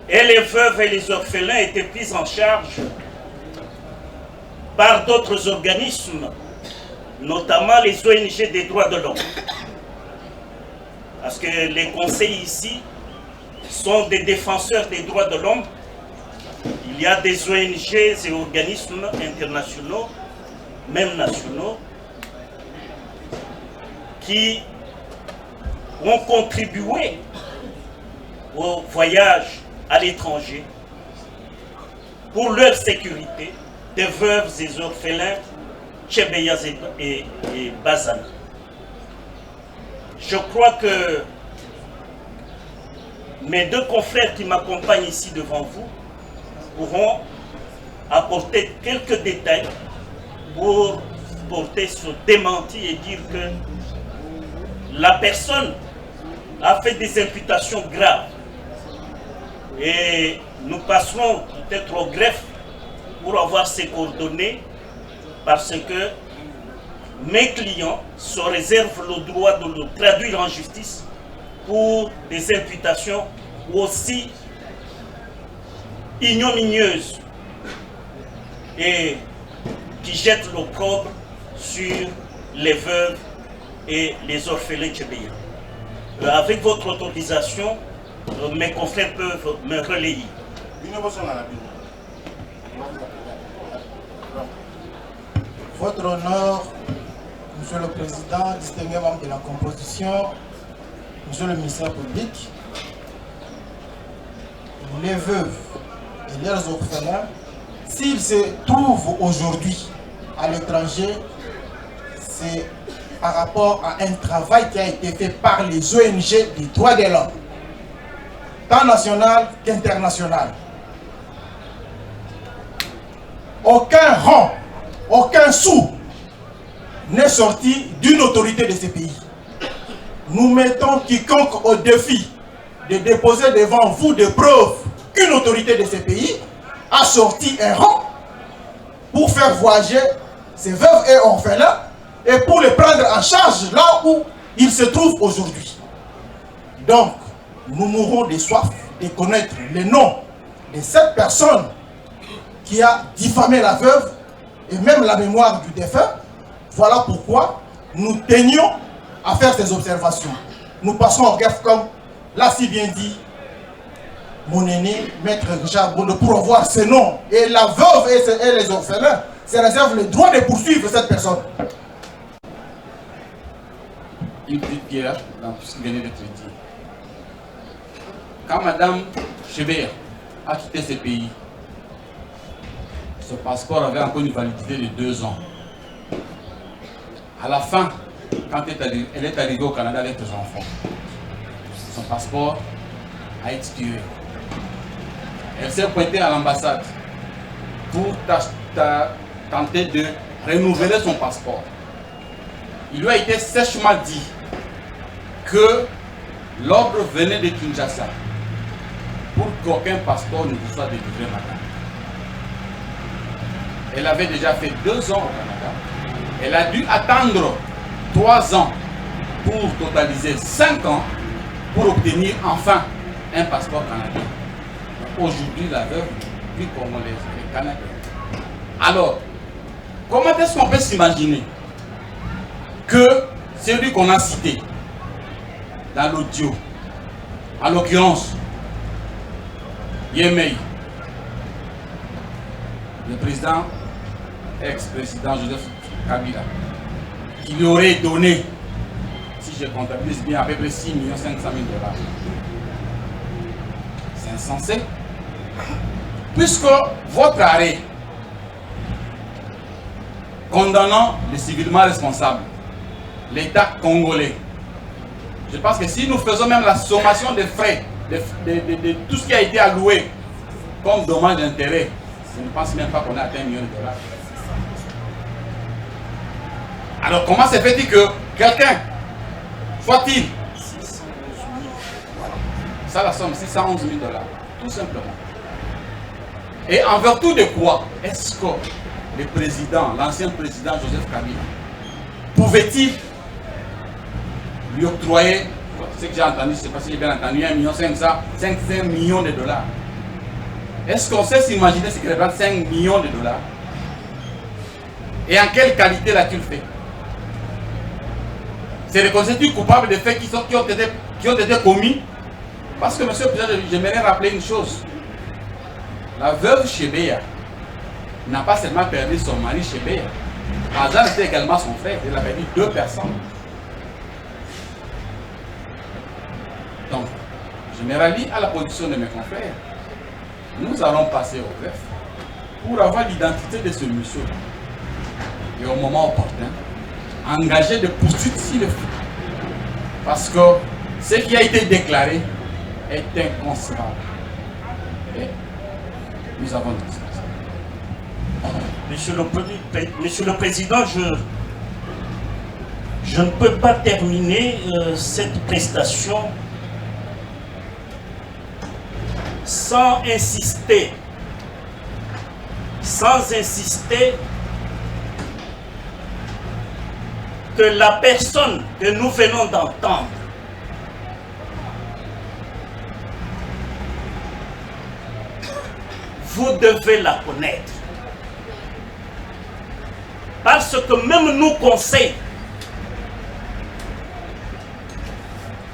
et les veuves et les orphelins étaient pris en charge par d'autres organismes, notamment les ONG des droits de l'homme. Parce que les conseils ici sont des défenseurs des droits de l'homme. Il y a des ONG et organismes internationaux, même nationaux, qui ont contribué au voyage à l'étranger pour leur sécurité des veuves et orphelins Tchebeya et Bazana. Je crois que mes deux confrères qui m'accompagnent ici devant vous pourront apporter quelques détails pour porter ce démenti et dire que la personne a fait des imputations graves. Et nous passerons peut-être au greffe pour avoir ses coordonnées parce que mes clients se réservent le droit de le traduire en justice pour des imputations aussi ignominieuses et qui jettent l'opprobre sur les veuves et les orphelins tchébeya. Avec votre autorisation, mes confrères peuvent me relayer. Votre honneur, Monsieur le Président, distingué membre de la composition, Monsieur le ministère public, les veuves et leurs orphelins, s'ils se trouvent aujourd'hui à l'étranger, c'est par rapport à un travail qui a été fait par les ONG des droits de l'homme, tant national qu'international. Aucun rang, aucun sou n'est sorti d'une autorité de ces pays. Nous mettons quiconque au défi de déposer devant vous des preuves qu'une autorité de ces pays a sorti un rang pour faire voyager ces veuves et orphelins et pour les prendre en charge là où ils se trouvent aujourd'hui. Donc, nous mourrons de soif de connaître les noms de cette personne qui a diffamé la veuve et même la mémoire du défunt. Voilà pourquoi nous tenions à faire ces observations. Nous passons au greffe comme l'a si bien dit mon aîné, Maître Richard Bondo, pour avoir ces noms. Et la veuve et les orphelins se réservent le droit de poursuivre cette personne. Une petite pierre dans tout ce qui venait d'être dit. Quand Madame Tchebeya a quitté ce pays, ce passeport avait encore une validité de 2 ans. À la fin, quand elle est arrivée au Canada avec ses enfants, son passeport a expiré. Elle s'est pointée à l'ambassade pour tenter de renouveler son passeport. Il lui a été sèchement dit que l'ordre venait de Kinshasa pour qu'aucun passeport ne vous soit délivré maintenant. Elle avait déjà fait 2 ans au Canada. Elle a dû attendre 3 ans pour totaliser 5 ans pour obtenir enfin un passeport canadien. Aujourd'hui, la veuve vit congolaise, elle est canadienne. Alors, comment est-ce qu'on peut s'imaginer que celui qu'on a cité dans l'audio, en l'occurrence, Yemei, le président, ex-président Joseph Kabila, qui lui aurait donné, si je comptabilise bien, à peu près 6 500 000 $. C'est insensé. Puisque votre arrêt condamnant les civilement responsables, l'État congolais, je pense que si nous faisons même la sommation des frais, de tout ce qui a été alloué comme dommage d'intérêt, je ne pense même pas qu'on a atteint 1 million de $. Alors comment se fait-il que quelqu'un, soit-il, ça la somme, 611 000 $, tout simplement. Et en vertu de quoi est-ce que le président, l'ancien président Joseph Kabila, pouvait-il lui octroyer, ce que j'ai entendu, je ne sais pas si j'ai bien entendu, 5 millions de $. Est-ce qu'on sait s'imaginer ce qu'il représente 5 millions de $? Et en quelle qualité l'a-t-il fait? C'est reconnu coupable des faits qui ont été commis. Parce que, monsieur le président, j'aimerais rappeler une chose. La veuve Chebeya n'a pas seulement perdu son mari Chebeya. Azan était également son frère. Il a perdu 2 personnes. Donc, je me rallie à la position de mes confrères. Nous allons passer au greffe pour avoir l'identité de ce monsieur. Et au moment opportun, engager des poursuites s'il le faut. Parce que ce qui a été déclaré est inconcevable. Et nous avons dit ça. Monsieur le Président, je ne peux pas terminer cette prestation sans insister que la personne que nous venons d'entendre vous devez la connaître. Parce que même nous conseille,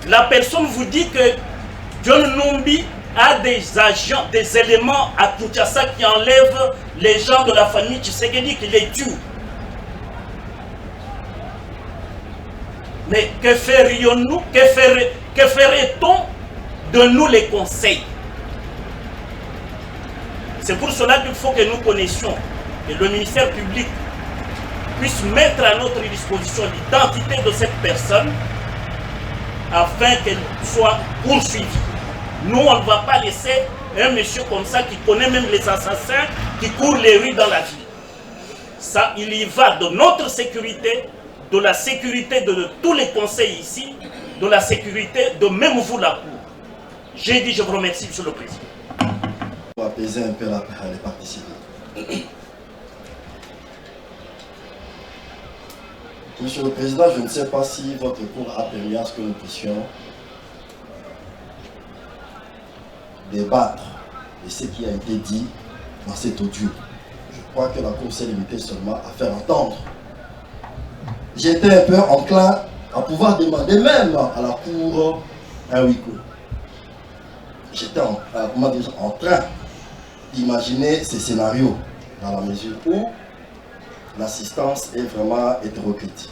la personne vous dit que John Numbi a des agents, des éléments à Kinshasa qui enlèvent les gens de la famille Tshisekedi, qui les tuent. Mais que ferions-nous, que ferait-on de nous les conseils? C'est pour cela qu'il faut que nous connaissions et le ministère public puisse mettre à notre disposition l'identité de cette personne afin qu'elle soit poursuivie. Nous, on ne va pas laisser un monsieur comme ça qui connaît même les assassins qui courent les rues dans la ville. Ça, il y va de notre sécurité, de la sécurité de tous les conseils ici, de la sécurité de même vous la cour. J'ai dit, je vous remercie, monsieur le Président. Pour apaiser un peu les participants. Monsieur le Président, je ne sais pas si votre cours a permis à ce que nous puissions débattre de ce qui a été dit dans cet audio. Je crois que la Cour s'est limitée seulement à faire entendre. J'étais un peu enclin à pouvoir demander même à la Cour un huis clos. J'étais en train d'imaginer ces scénarios dans la mesure où l'assistance est vraiment hétéroclite.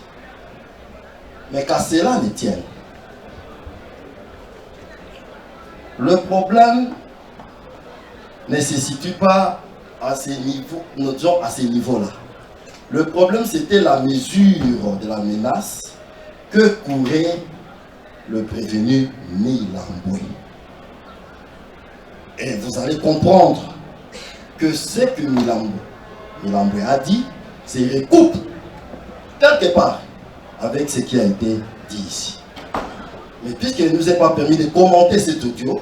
Mais qu'à cela ne tienne, le problème ne se situe pas à ces niveaux, disons à ces niveaux-là. Le problème, c'était la mesure de la menace que courait le prévenu Milambwe. Et vous allez comprendre que ce que Milambwe a dit se recoupe quelque part avec ce qui a été dit ici. Mais puisqu'il ne nous est pas permis de commenter cet audio,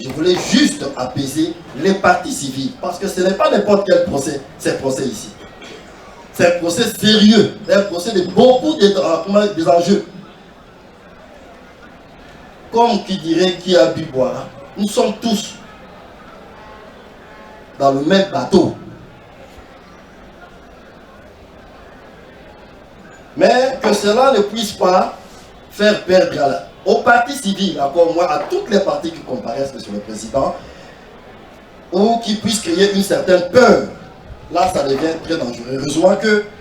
je voulais juste apaiser les parties civiles. Parce que ce n'est pas n'importe quel procès, ces procès ici. C'est un procès sérieux, un procès de beaucoup des enjeux. Comme qui dirait qui a bu boire, nous sommes tous dans le même bateau. Mais que cela ne puisse pas faire perdre aux partis civils, encore moins à toutes les parties qui comparaissent sur le président, ou qui puissent créer une certaine peur. Là, ça devient très dangereux. Heureusement que